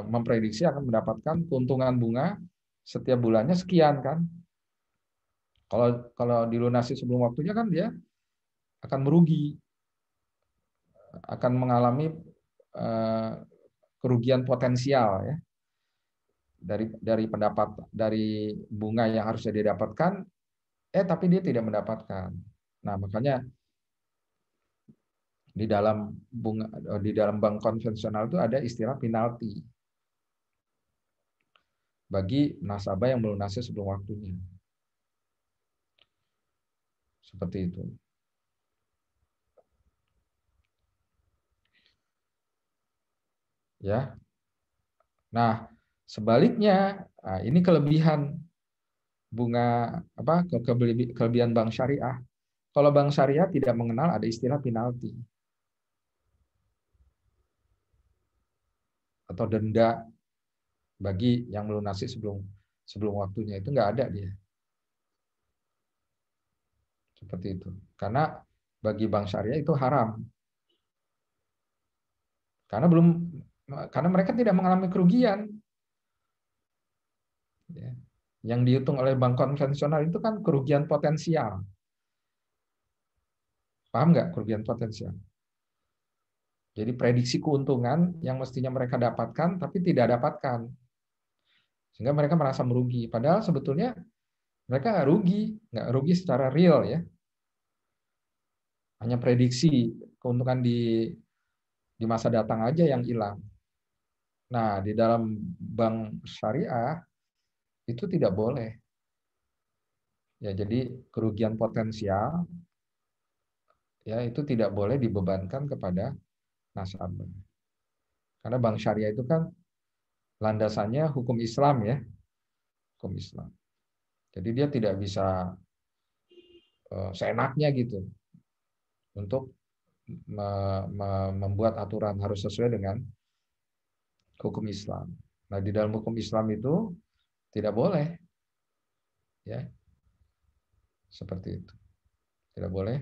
memprediksi akan mendapatkan keuntungan bunga setiap bulannya sekian kan. Kalau dilunasi sebelum waktunya kan dia akan merugi, akan mengalami kerugian potensial ya dari bunga yang harusnya dia dapatkan, tapi dia tidak mendapatkan. Nah makanya di dalam bank konvensional itu ada istilah penalti bagi nasabah yang melunasi sebelum waktunya. Seperti itu. Ya. Nah, sebaliknya, ini kelebihan bunga kelebihan bank syariah. Kalau bank syariah tidak mengenal ada istilah penalti atau denda bagi yang melunasi sebelum waktunya, itu nggak ada dia. Seperti itu. Karena bagi bank syariah itu haram. Karena mereka tidak mengalami kerugian. Ya. Yang dihitung oleh bank konvensional itu kan kerugian potensial. Paham nggak kerugian potensial? Jadi prediksi keuntungan yang mestinya mereka dapatkan tapi tidak dapatkan. Sehingga mereka merasa merugi. Padahal sebetulnya mereka nggak rugi secara real ya. Hanya prediksi keuntungan di masa datang aja yang hilang. Nah, di dalam bank syariah itu tidak boleh. Ya, jadi kerugian potensial ya itu tidak boleh dibebankan kepada nasabah. Karena bank syariah itu kan landasannya hukum Islam ya, hukum Islam. Jadi dia tidak bisa seenaknya gitu untuk membuat aturan, harus sesuai dengan hukum Islam. Nah, di dalam hukum Islam itu tidak boleh ya. Seperti itu. Tidak boleh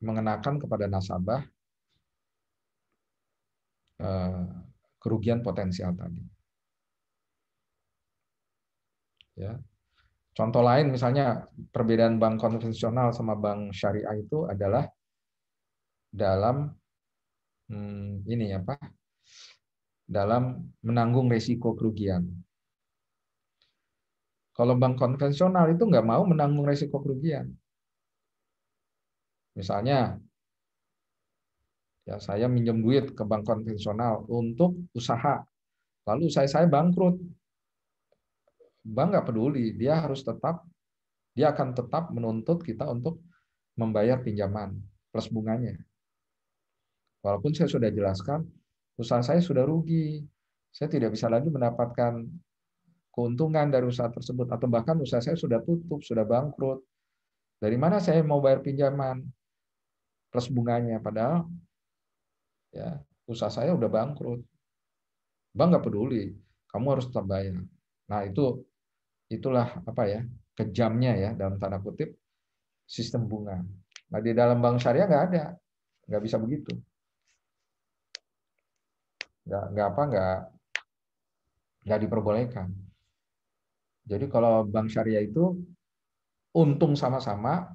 mengenakan kepada nasabah kerugian potensial tadi. Ya. Contoh lain misalnya perbedaan bank konvensional sama bank syariah itu adalah dalam dalam menanggung risiko kerugian. Kalau bank konvensional itu nggak mau menanggung risiko kerugian. Misalnya, ya saya minjem duit ke bank konvensional untuk usaha, lalu saya bangkrut. Bank nggak peduli, dia akan tetap menuntut kita untuk membayar pinjaman plus bunganya. Walaupun saya sudah jelaskan, usaha saya sudah rugi, saya tidak bisa lagi mendapatkan keuntungan dari usaha tersebut, atau bahkan usaha saya sudah tutup, sudah bangkrut. Dari mana saya mau bayar pinjaman plus bunganya? Padahal ya usaha saya udah bangkrut. Bank nggak peduli, kamu harus tetap bayar. Nah itulah kejamnya ya dalam tanda kutip sistem bunga. Nah di dalam bank syariah nggak bisa begitu. Nggak nggak diperbolehkan. Jadi kalau bank syariah itu untung sama-sama,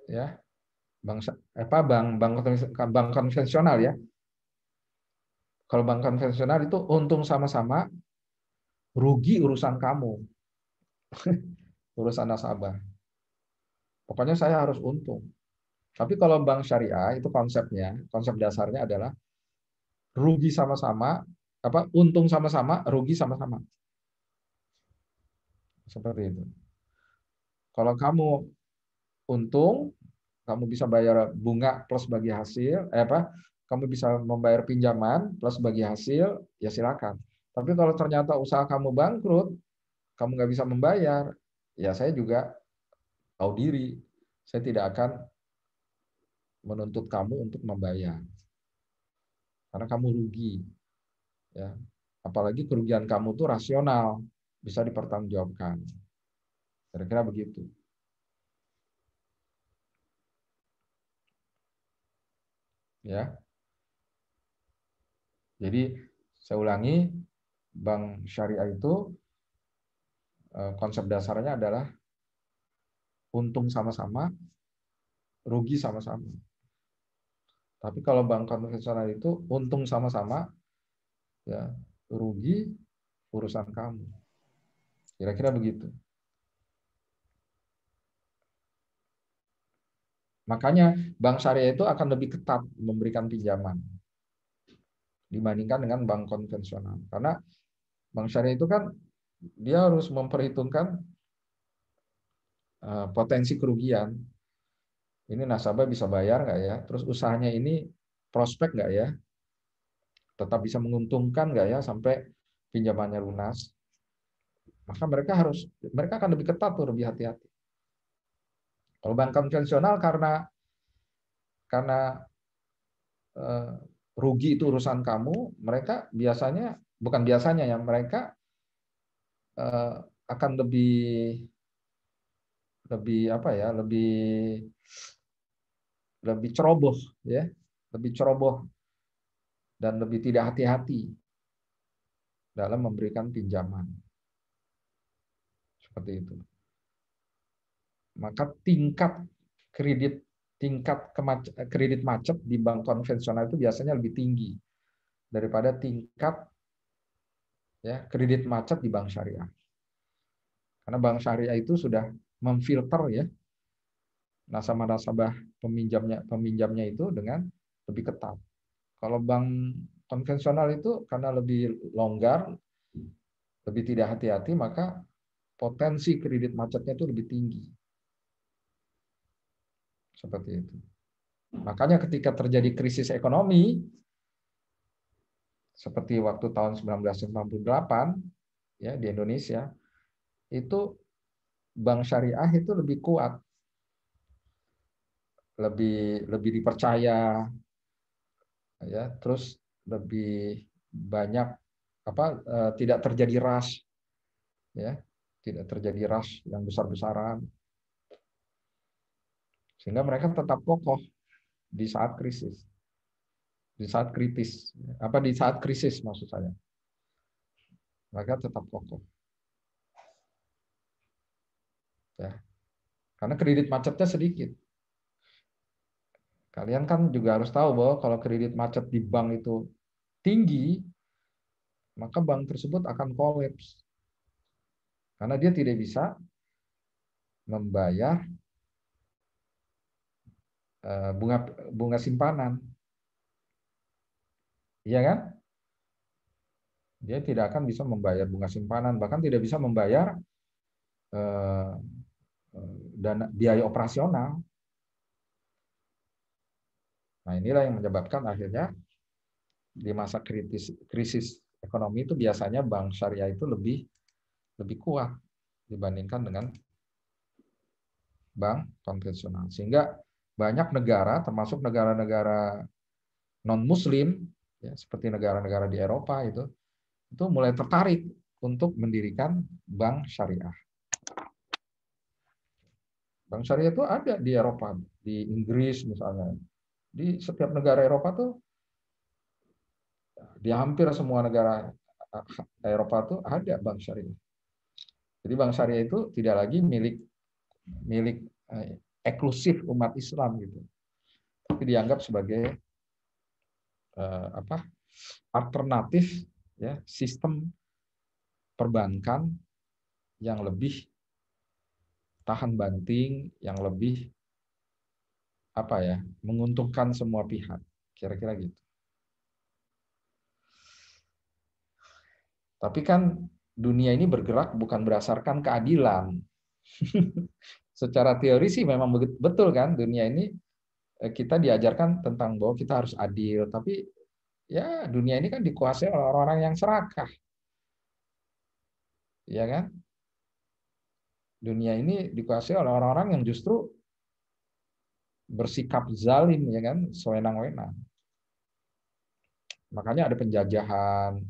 ya, bank konvensional ya. Kalau bank konvensional itu untung sama-sama, rugi urusan kamu, urusan nasabah. Pokoknya saya harus untung. Tapi kalau bank syariah itu konsepnya, konsep dasarnya adalah rugi sama-sama, untung sama-sama, rugi sama-sama. Seperti itu. Kalau kamu untung, kamu bisa bayar bunga plus bagi hasil, kamu bisa membayar pinjaman plus bagi hasil, ya silakan. Tapi kalau ternyata usaha kamu bangkrut, kamu nggak bisa membayar, ya saya juga tahu diri, saya tidak akan menuntut kamu untuk membayar, karena kamu rugi, ya. Apalagi kerugian kamu tuh rasional, bisa dipertanggungjawabkan. Kira-kira begitu. Ya. Jadi saya ulangi, bank syariah itu konsep dasarnya adalah untung sama-sama, rugi sama-sama. Tapi kalau bank konvensional itu untung sama-sama, ya, rugi urusan kamu. Kira-kira begitu. Makanya bank syariah itu akan lebih ketat memberikan pinjaman dibandingkan dengan bank konvensional. Karena bank syariah itu kan dia harus memperhitungkan potensi kerugian. Ini nasabah bisa bayar nggak ya? Terus usahanya ini prospek nggak ya? Tetap bisa menguntungkan nggak ya sampai pinjamannya lunas? Maka mereka akan lebih ketat tuh, lebih hati-hati. Kalau bank konvensional karena rugi itu urusan kamu, mereka bukan biasanya ya, mereka akan lebih ceroboh ya, lebih ceroboh dan lebih tidak hati-hati dalam memberikan pinjaman. Seperti itu. Maka tingkat kredit macet di bank konvensional itu biasanya lebih tinggi daripada tingkat kredit macet di bank syariah. Karena bank syariah itu sudah memfilter ya nasabah peminjamnya itu dengan lebih ketat. Kalau bank konvensional itu karena lebih longgar, lebih tidak hati-hati, maka potensi kredit macetnya itu lebih tinggi. Seperti itu. Makanya ketika terjadi krisis ekonomi, seperti waktu tahun 1998 ya di Indonesia, itu bank syariah itu lebih kuat, lebih dipercaya, ya, terus lebih banyak tidak terjadi rush, ya, tidak terjadi rush yang besar-besaran, sehingga mereka tetap kokoh di saat krisis, di saat krisis maksud saya, mereka tetap kokoh, ya, karena kredit macetnya sedikit. Kalian kan juga harus tahu bahwa kalau kredit macet di bank itu tinggi, maka bank tersebut akan kolaps. Karena dia tidak bisa membayar bunga simpanan. Iya kan? Dia tidak akan bisa membayar bunga simpanan, bahkan tidak bisa membayar dana operasional. Nah, inilah yang menyebabkan akhirnya di masa krisis ekonomi itu biasanya bank syariah itu lebih kuat dibandingkan dengan bank konvensional. Sehingga banyak negara, termasuk negara-negara non-Muslim, ya, seperti negara-negara di Eropa itu mulai tertarik untuk mendirikan bank syariah. Bank syariah itu ada di Eropa, di Inggris misalnya, di setiap negara Eropa tuh, di hampir semua negara Eropa tuh ada bank syariah. Jadi bank syariah itu tidak lagi milik eksklusif umat Islam gitu, tapi dianggap sebagai alternatif ya sistem perbankan yang lebih tahan banting, yang lebih menguntungkan semua pihak, kira-kira gitu. Tapi kan dunia ini bergerak bukan berdasarkan keadilan. Secara teori sih memang betul kan, dunia ini kita diajarkan tentang bahwa kita harus adil, tapi ya dunia ini kan dikuasai oleh orang-orang yang serakah. Ya kan? Dunia ini dikuasai oleh orang-orang yang justru bersikap zalim, ya kan, sewenang-wenang. Makanya ada penjajahan,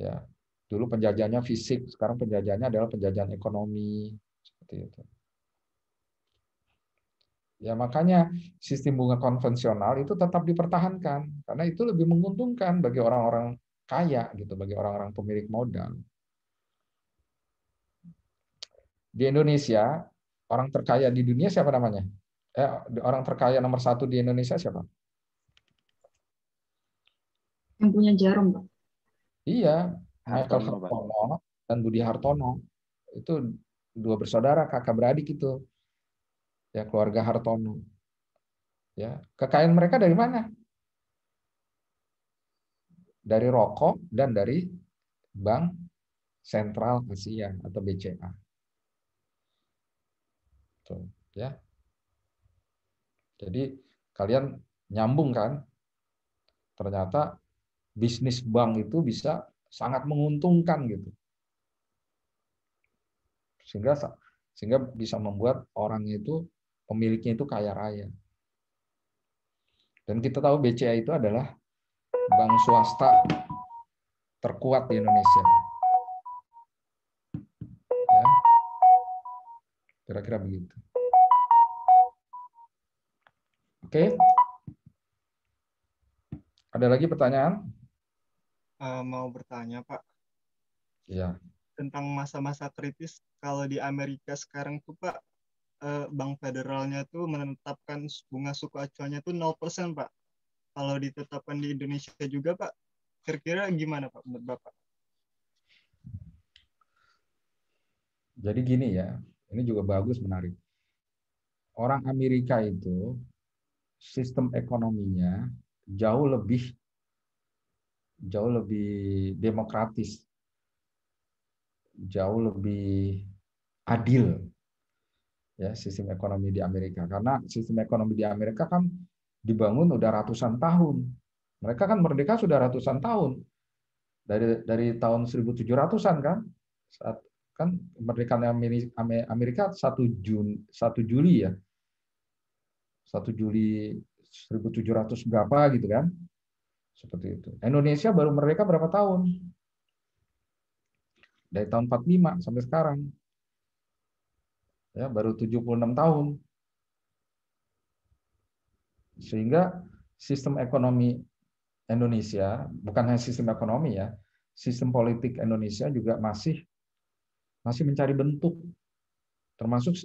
ya. Dulu penjajahannya fisik, sekarang penjajahannya adalah penjajahan ekonomi, seperti itu. Ya makanya sistem bunga konvensional itu tetap dipertahankan karena itu lebih menguntungkan bagi orang-orang kaya gitu, bagi orang-orang pemilik modal. Di Indonesia, orang terkaya di dunia siapa namanya? Orang terkaya nomor 1 di Indonesia siapa? Yang punya jarum, Pak. Iya, Michael Hartono, Pak. Hartono dan Budi Hartono. Itu dua bersaudara, kakak beradik itu. Ya, keluarga Hartono. Ya, kekayaan mereka dari mana? Dari rokok dan dari Bank Sentral Asia atau BCA. Tuh, ya. Jadi kalian nyambung kan? Ternyata bisnis bank itu bisa sangat menguntungkan gitu. Sehingga bisa membuat orang itu pemiliknya itu kaya raya. Dan kita tahu BCA itu adalah bank swasta terkuat di Indonesia. Ya, kira-kira begitu. Oke. Ada lagi pertanyaan? Mau bertanya, Pak, Ya. tentang masa-masa kritis kalau di Amerika sekarang tuh, Pak, Bank Federalnya tuh menetapkan bunga suku acuannya tuh 0%, Pak. Kalau ditetapkan di Indonesia juga, Pak, kira-kira gimana, Pak, menurut Bapak? Jadi gini ya, ini juga bagus, menarik. Orang Amerika itu sistem ekonominya jauh lebih demokratis, jauh lebih adil ya sistem ekonomi di Amerika. Karena sistem ekonomi di Amerika kan dibangun udah ratusan tahun. Mereka kan merdeka sudah ratusan tahun. Dari tahun 1700-an kan. Saat kan kemerdekaan Amerika 1 Juli ya. 1 Juli 1700 berapa gitu kan. Seperti itu. Indonesia baru merdeka berapa tahun? Dari tahun 45 sampai sekarang. Ya, baru 76 tahun. Sehingga sistem ekonomi Indonesia, bukan hanya sistem ekonomi ya, sistem politik Indonesia juga masih mencari bentuk. Termasuk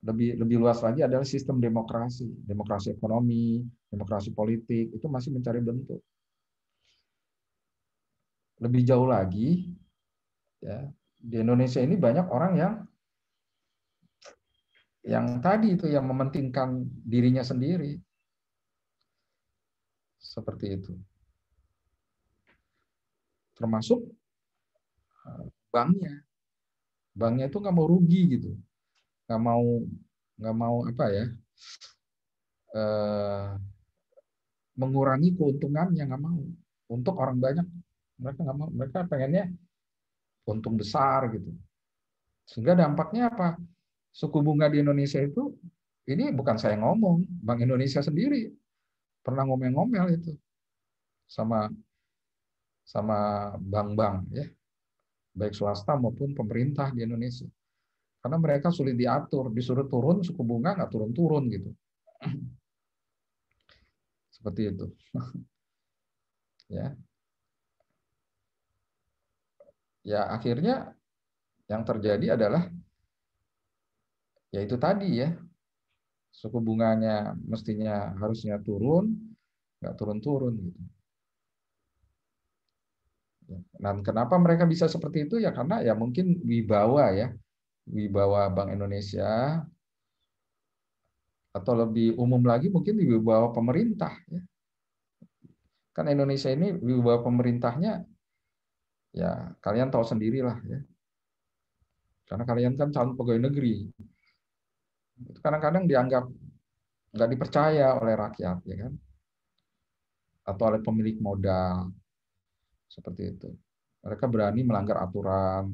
lebih luas lagi adalah sistem demokrasi ekonomi, demokrasi politik, itu masih mencari bentuk. Lebih jauh lagi, ya, di Indonesia ini banyak orang yang tadi itu yang mementingkan dirinya sendiri. Seperti itu. Termasuk banknya. Banknya itu nggak mau rugi gitu. Nggak mau mengurangi keuntungannya, nggak mau. Untuk orang banyak mereka nggak mau. Mereka pengennya untung besar gitu. Sehingga dampaknya apa? Suku bunga di Indonesia itu, ini bukan saya ngomong, Bank Indonesia sendiri pernah ngomel-ngomel itu sama bank-bank ya, baik swasta maupun pemerintah di Indonesia. Karena mereka sulit diatur, disuruh turun suku bunga nggak turun-turun gitu. Seperti itu. Ya. ya akhirnya yang terjadi adalah ya itu tadi ya, suku bunganya mestinya harusnya turun, nggak turun-turun gitu. Dan kenapa mereka bisa seperti itu ya karena ya mungkin wibawa ya, wibawa Bank Indonesia, atau lebih umum lagi mungkin wibawa pemerintah ya. Kan Indonesia ini wibawa pemerintahnya ya kalian tahu sendirilah ya. Karena kalian kan calon pegawai negeri. Itu kadang-kadang dianggap nggak dipercaya oleh rakyat ya kan, atau oleh pemilik modal seperti itu. Mereka berani melanggar aturan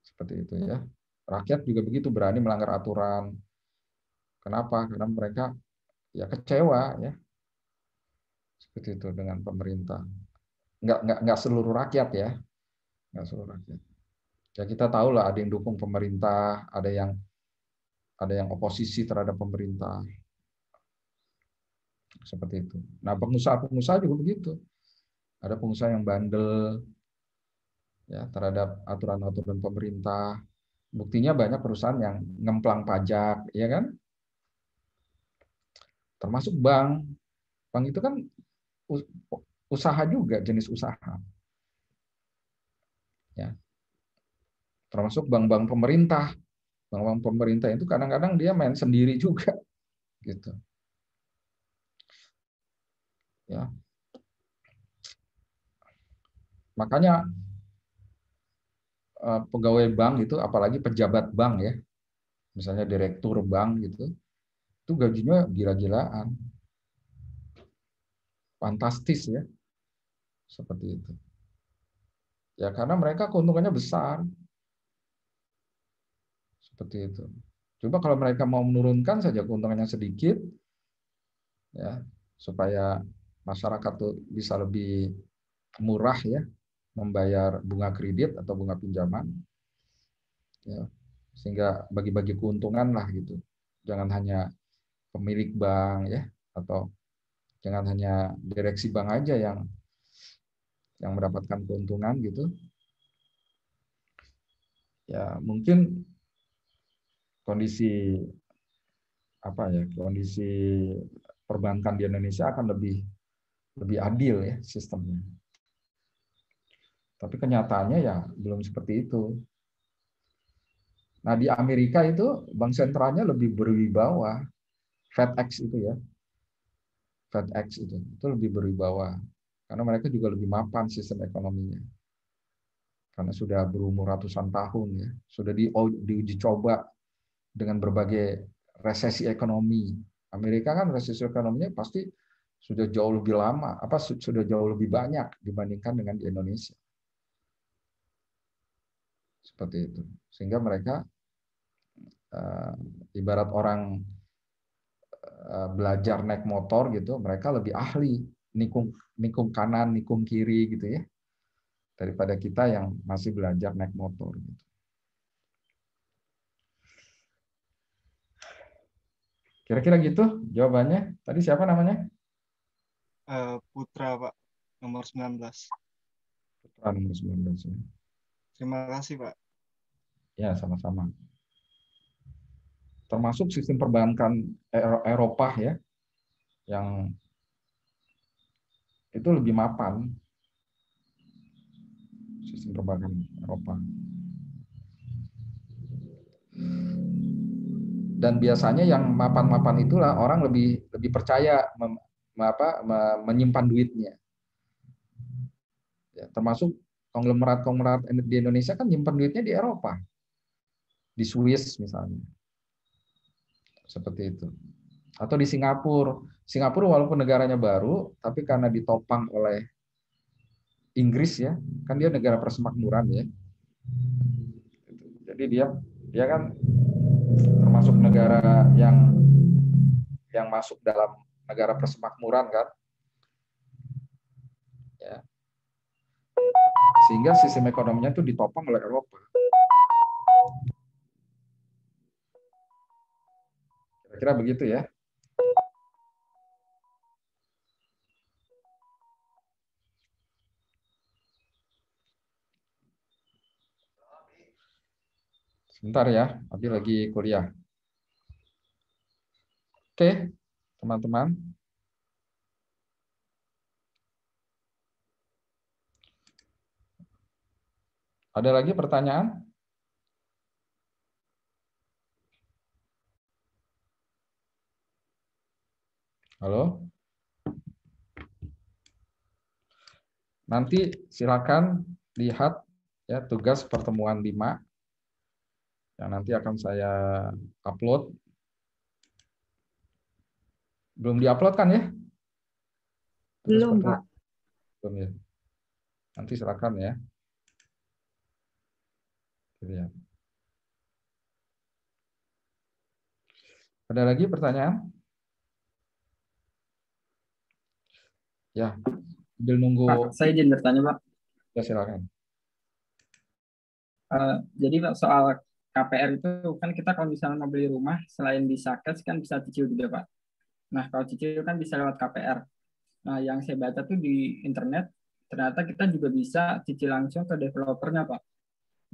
seperti itu ya. Rakyat juga begitu, berani melanggar aturan. Kenapa? Karena mereka ya kecewa ya seperti itu dengan pemerintah. Nggak seluruh rakyat ya, nggak seluruh rakyat. Ya kita tahu lah, ada yang dukung pemerintah, ada yang oposisi terhadap pemerintah seperti itu. Nah pengusaha-pengusaha juga begitu. Ada pengusaha yang bandel ya terhadap aturan-aturan pemerintah. Buktinya banyak perusahaan yang ngemplang pajak, ya kan? Termasuk bank. Bank itu kan usaha juga, jenis usaha. Ya. Termasuk bank-bank pemerintah. Bank-bank pemerintah itu kadang-kadang dia main sendiri juga, gitu. Ya. Makanya pegawai bank itu, apalagi pejabat bank ya, misalnya direktur bank gitu, itu gajinya gila-gilaan, fantastis ya, seperti itu. Ya karena mereka keuntungannya besar, seperti itu. Coba kalau mereka mau menurunkan saja keuntungannya sedikit, ya supaya masyarakat tuh bisa lebih murah ya membayar bunga kredit atau bunga pinjaman, ya sehingga bagi-bagi keuntungan lah gitu. Jangan hanya pemilik bank ya, atau jangan hanya direksi bank aja yang mendapatkan keuntungan gitu. Ya mungkin kondisi kondisi perbankan di Indonesia akan lebih adil ya sistemnya. Tapi kenyataannya ya belum seperti itu. Nah di Amerika itu bank sentralnya lebih berwibawa, FedEx itu ya, FedEx itu lebih berwibawa karena mereka juga lebih mapan sistem ekonominya. Karena sudah berumur ratusan tahun ya, sudah diuji coba dengan berbagai resesi ekonomi. Amerika kan resesi ekonominya pasti sudah jauh lebih lama, sudah jauh lebih banyak dibandingkan dengan di Indonesia. Seperti itu. Sehingga mereka ibarat orang belajar naik motor gitu, mereka lebih ahli nikung kanan, nikung kiri gitu ya, daripada kita yang masih belajar naik motor gitu. Kira-kira gitu jawabannya. Tadi siapa namanya? Putra, Pak, nomor 19. Putra nomor 19. Ya. Terima kasih, Pak. Ya, sama-sama. Termasuk sistem perbankan Eropa ya, yang itu lebih mapan. Sistem perbankan Eropa. Dan biasanya yang mapan-mapan itulah orang lebih percaya menyimpan duitnya. Ya, termasuk konglomerat-konglomerat di Indonesia kan nyimpan duitnya di Eropa, di Swiss misalnya, seperti itu. Atau di Singapura. Singapura walaupun negaranya baru, tapi karena ditopang oleh Inggris ya, kan dia negara persemakmuran ya. Jadi dia kan termasuk negara yang masuk dalam negara persemakmuran kan. Ya. Sehingga sistem ekonominya itu ditopang oleh Eropa. Kira-kira begitu ya. Sebentar ya, Abi lagi kuliah. Oke, teman-teman. Ada lagi pertanyaan? Halo? Nanti silakan lihat ya tugas pertemuan 5 yang nanti akan saya upload. Belum diupload kan ya? Tugas Belum, pertemuan. Pak. Belum ya. Nanti silakan ya. Lihat. Ada lagi pertanyaan? Ya, sambil nunggu. Pak, saya izin bertanya, Pak. Ya, silakan. Jadi Pak, soal KPR itu kan kita kalau misalnya mau beli rumah, selain bisa cash kan bisa cicil juga, Pak. Nah, kalau cicil kan bisa lewat KPR. Nah, yang saya baca tuh di internet, ternyata kita juga bisa cicil langsung ke developernya, Pak.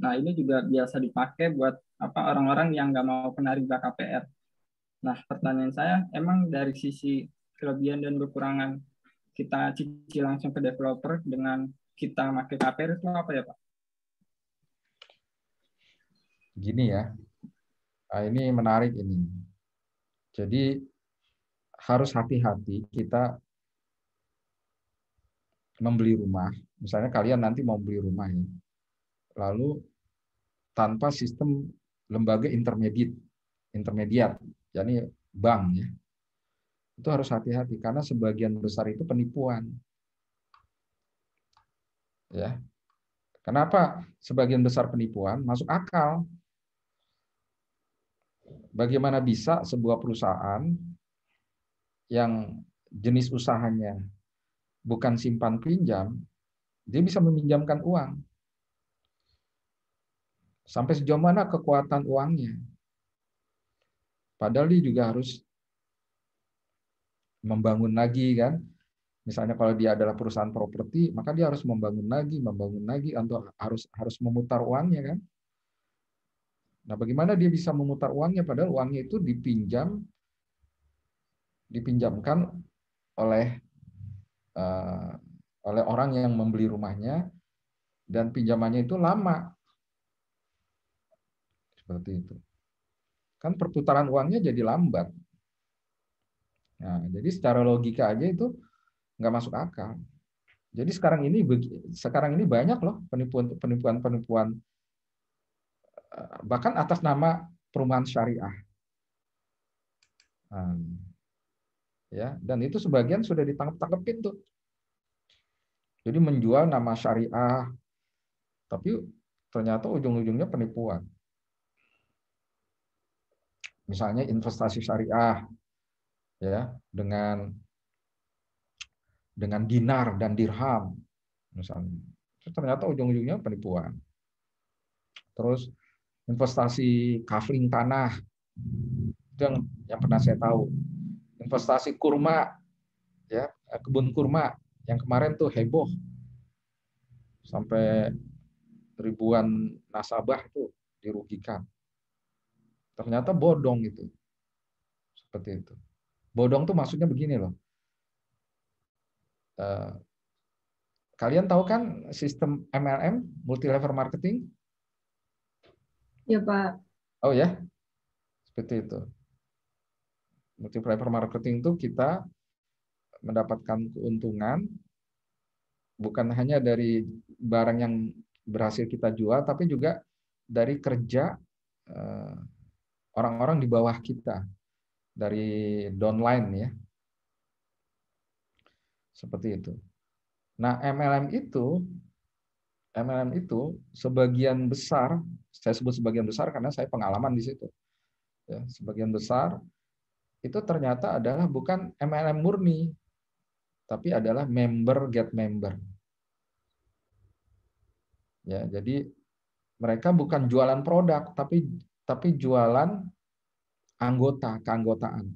Nah, ini juga biasa dipakai buat apa orang-orang yang nggak mau kena riba KPR. Nah, pertanyaan saya, emang dari sisi kelebihan dan kekurangan kita cicil langsung ke developer dengan kita pakai KPR itu apa ya, Pak? Gini ya. Nah, ini menarik ini. Jadi harus hati-hati kita membeli rumah. Misalnya kalian nanti mau beli rumah ya. Lalu tanpa sistem lembaga intermediat, yakni bank ya. Itu harus hati-hati karena sebagian besar itu penipuan. Ya. Kenapa sebagian besar penipuan? Masuk akal. Bagaimana bisa sebuah perusahaan yang jenis usahanya bukan simpan pinjam, dia bisa meminjamkan uang. Sampai sejauh mana kekuatan uangnya? Padahal dia juga harus membangun lagi kan. Misalnya kalau dia adalah perusahaan properti, maka dia harus membangun lagi, atau harus memutar uangnya kan. Nah, bagaimana dia bisa memutar uangnya padahal uangnya itu dipinjamkan oleh orang yang membeli rumahnya dan pinjamannya itu lama. Seperti itu. Kan perputaran uangnya jadi lambat. Nah, jadi secara logika aja itu nggak masuk akal. Jadi sekarang ini banyak loh penipuan bahkan atas nama perumahan syariah. Ya, dan itu sebagian sudah ditangkap-tangkepin tuh. Jadi menjual nama syariah, tapi ternyata ujung-ujungnya penipuan. Misalnya investasi syariah, ya, dengan dinar dan dirham, misalnya. Ternyata ujung-ujungnya penipuan. Terus investasi kafling tanah, itu yang pernah saya tahu. Investasi kurma, ya, kebun kurma yang kemarin tuh heboh sampai ribuan nasabah itu dirugikan. Ternyata bodong itu. Seperti itu. Bodong tuh maksudnya begini loh. Kalian tahu kan sistem MLM, multi level marketing? Ya, Pak. Oh ya, seperti itu. Multi level marketing itu kita mendapatkan keuntungan bukan hanya dari barang yang berhasil kita jual, tapi juga dari kerja orang-orang di bawah kita, dari downline ya. Seperti itu. Nah, MLM itu sebagian besar, saya sebut sebagian besar karena saya pengalaman di situ. Ya, sebagian besar itu ternyata adalah bukan MLM murni, tapi adalah member get member. Ya, jadi mereka bukan jualan produk, tapi jualan keanggotaan.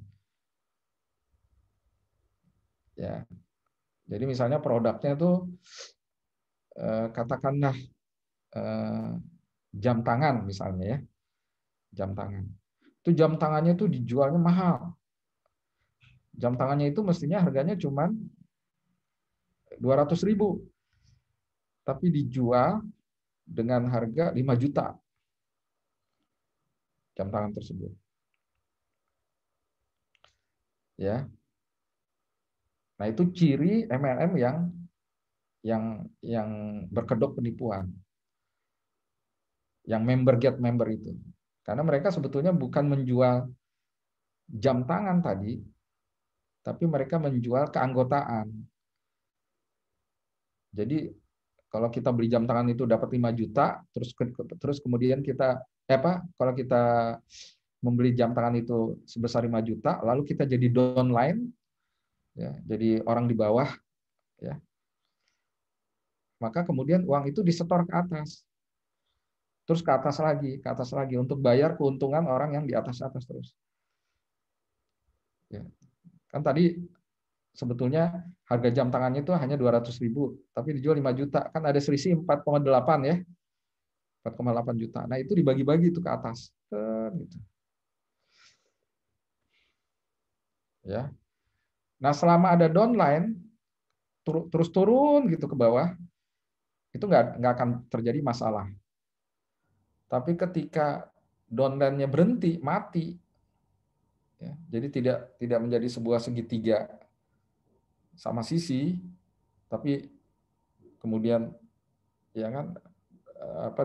Ya, jadi misalnya produknya itu katakanlah jam tangan misalnya ya. jam tangan. Itu jam tangannya itu dijualnya mahal. Jam tangannya itu mestinya harganya cuma 200.000, tapi dijual dengan harga 5 juta jam tangan tersebut. Ya. Nah, itu ciri MLM yang berkedok penipuan. Yang member get member itu. Karena mereka sebetulnya bukan menjual jam tangan tadi, tapi mereka menjual keanggotaan. Jadi kalau kita beli jam tangan itu dapat 5 juta, terus kemudian kita kalau kita membeli jam tangan itu sebesar 5 juta, lalu kita jadi downline, ya, jadi orang di bawah, ya. Maka kemudian uang itu disetor ke atas. Terus ke atas lagi untuk bayar keuntungan orang yang di atas-atas terus. Ya. Kan tadi sebetulnya harga jam tangannya itu hanya 200.000, tapi dijual 5 juta. Kan ada selisih 4,8 ya. 4,8 juta. Nah, itu dibagi-bagi itu ke atas. Gitu. Ya. Nah, selama ada downline terus turun gitu ke bawah, itu nggak akan terjadi masalah. Tapi ketika downline-nya berhenti, mati, ya, jadi tidak menjadi sebuah segitiga sama sisi, tapi kemudian ya kan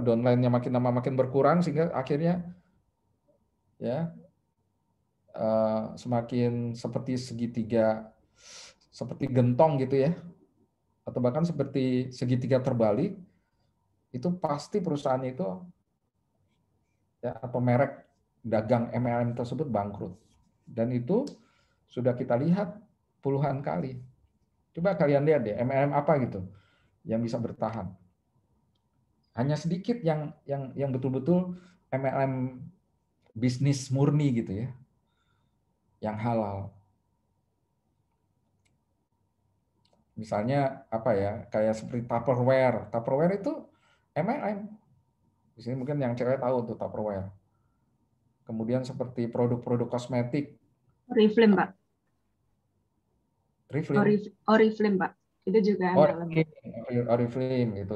downline-nya makin lama makin berkurang sehingga akhirnya ya semakin seperti segitiga, seperti gentong gitu ya, atau bahkan seperti segitiga terbalik, itu pasti perusahaan itu ya, atau merek dagang MLM tersebut bangkrut. Dan itu sudah kita lihat puluhan kali. Coba kalian lihat deh MLM apa gitu yang bisa bertahan. Hanya sedikit yang betul-betul MLM bisnis murni gitu ya, yang halal. Misalnya apa ya, kayak seperti Tupperware. Tupperware itu MLM. Di sini mungkin yang cewek tahu tuh Tupperware. Kemudian seperti produk-produk kosmetik. Oriflame, Pak. Oriflame, Pak. Itu juga MLM. Oriflame itu.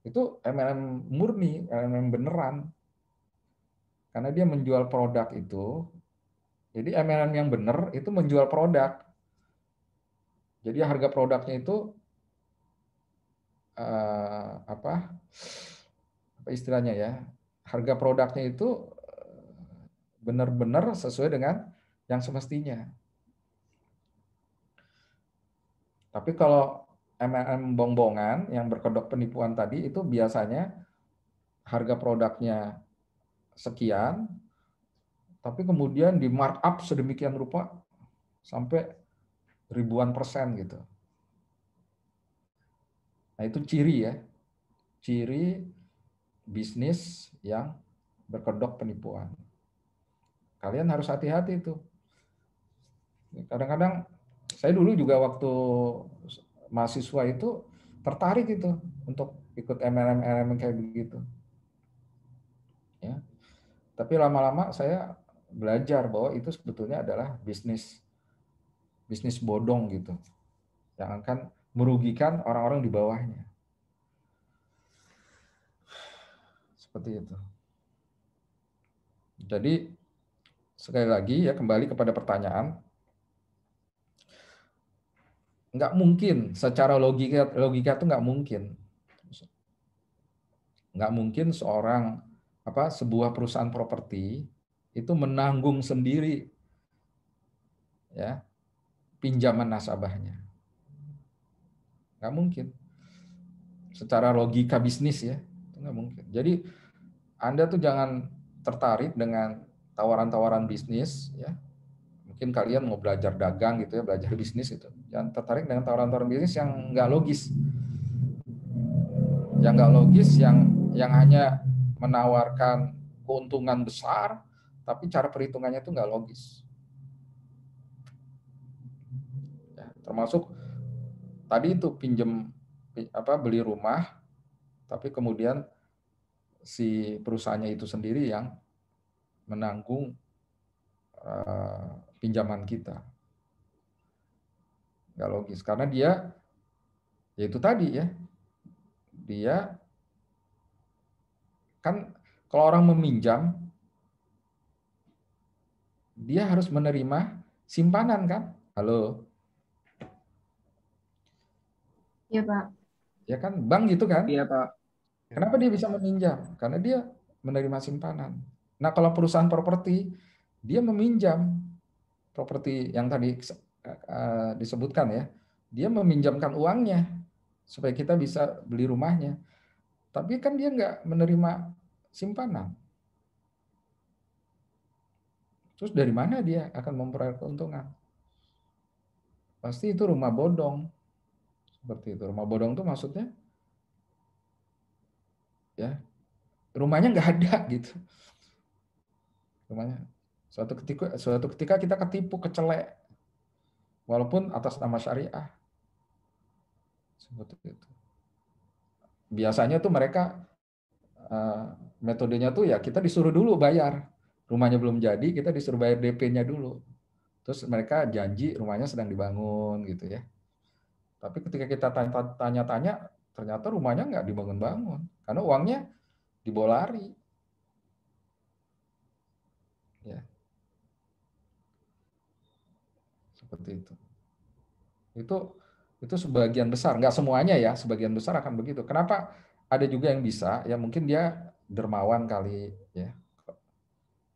Itu MLM murni, MLM beneran. Karena dia menjual produk itu. Jadi MLM yang benar itu menjual produk. Jadi harga produknya itu apa istilahnya ya? Harga produknya itu benar-benar sesuai dengan yang semestinya. Tapi kalau MLM bongbongan yang berkedok penipuan tadi itu biasanya harga produknya sekian, tapi kemudian di markup sedemikian rupa sampai ribuan persen gitu. Nah, itu ciri ya. Ciri bisnis yang berkedok penipuan. Kalian harus hati-hati itu. Kadang-kadang saya dulu juga waktu mahasiswa itu tertarik itu untuk ikut MLM kayak begitu. Ya. Tapi lama-lama saya belajar bahwa itu sebetulnya adalah bisnis bodong gitu, yang akan merugikan orang-orang di bawahnya. Seperti itu. Jadi sekali lagi ya, kembali kepada pertanyaan, nggak mungkin secara logika itu nggak mungkin sebuah perusahaan properti itu menanggung sendiri ya pinjaman nasabahnya, nggak mungkin. Secara logika bisnis ya, itu nggak mungkin. Jadi Anda tuh jangan tertarik dengan tawaran-tawaran bisnis ya. Mungkin kalian mau belajar dagang gitu ya, belajar bisnis itu. Jangan tertarik dengan tawaran-tawaran bisnis yang nggak logis. Yang nggak logis, yang hanya menawarkan keuntungan besar, tapi cara perhitungannya itu nggak logis. Ya, termasuk tadi itu beli rumah, tapi kemudian si perusahaannya itu sendiri yang menanggung pinjaman kita. Nggak logis karena dia ya itu tadi ya, dia kan kalau orang meminjam dia harus menerima simpanan kan? Halo. Iya, Pak. Ya kan bank gitu kan? Iya, Pak. Kenapa dia bisa meminjam? Karena dia menerima simpanan. Nah, kalau perusahaan properti dia meminjam properti yang tadi disebutkan ya, dia meminjamkan uangnya supaya kita bisa beli rumahnya. Tapi kan dia nggak menerima simpanan. Terus dari mana dia akan memperoleh keuntungan? Pasti itu rumah bodong. Seperti itu. Rumah bodong itu maksudnya ya rumahnya nggak ada gitu. Rumahnya suatu ketika kita ketipu, kecelek, walaupun atas nama syariah. Seperti itu. Biasanya tuh mereka metodenya tuh ya kita disuruh dulu bayar. Rumahnya belum jadi, kita disuruh bayar DP-nya dulu. Terus mereka janji rumahnya sedang dibangun gitu ya. Tapi ketika kita tanya-tanya, ternyata rumahnya nggak dibangun-bangun. Karena uangnya dibawa lari. Ya. Seperti itu. Itu sebagian besar, nggak semuanya ya, sebagian besar akan begitu. Kenapa ada juga yang bisa, ya mungkin dia dermawan kali ya.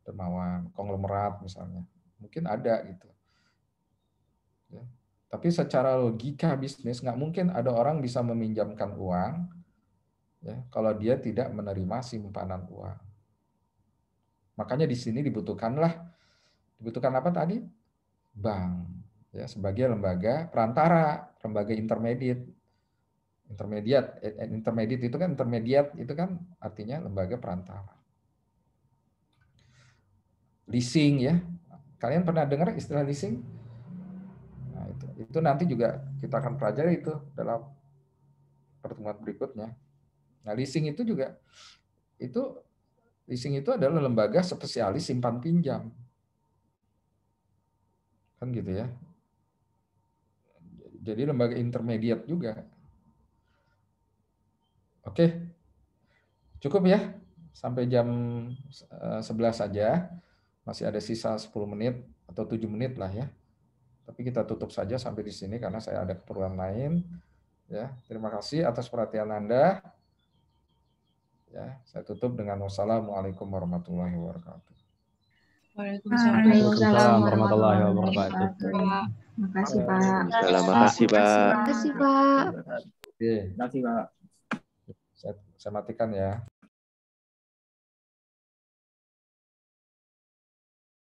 Dermawan, konglomerat misalnya. Mungkin ada gitu. Ya. Tapi secara logika bisnis nggak mungkin ada orang bisa meminjamkan uang ya kalau dia tidak menerima simpanan uang. Makanya di sini dibutuhkan apa tadi? Bank ya sebagai lembaga perantara, lembaga intermediate. Intermediate itu kan artinya lembaga perantara. Leasing ya. Kalian pernah dengar istilah leasing? Nah, itu nanti juga kita akan pelajari itu dalam pertemuan berikutnya. Nah, leasing itu adalah lembaga spesialis simpan pinjam. Kan gitu ya. Jadi lembaga intermediate juga. Oke. Cukup ya. Sampai jam 11 saja. Masih ada sisa 10 menit atau 7 menit lah ya. Tapi kita tutup saja sampai di sini karena saya ada keperluan lain. Ya, terima kasih atas perhatian Anda. Ya, saya tutup dengan wassalamualaikum warahmatullahi wabarakatuh. Waalaikumsalam warahmatullahi wabarakatuh. Terima kasih, Pak. Terima kasih, Pak. Terima kasih, Pak. Oke, Terima kasih, Pak. saya matikan ya.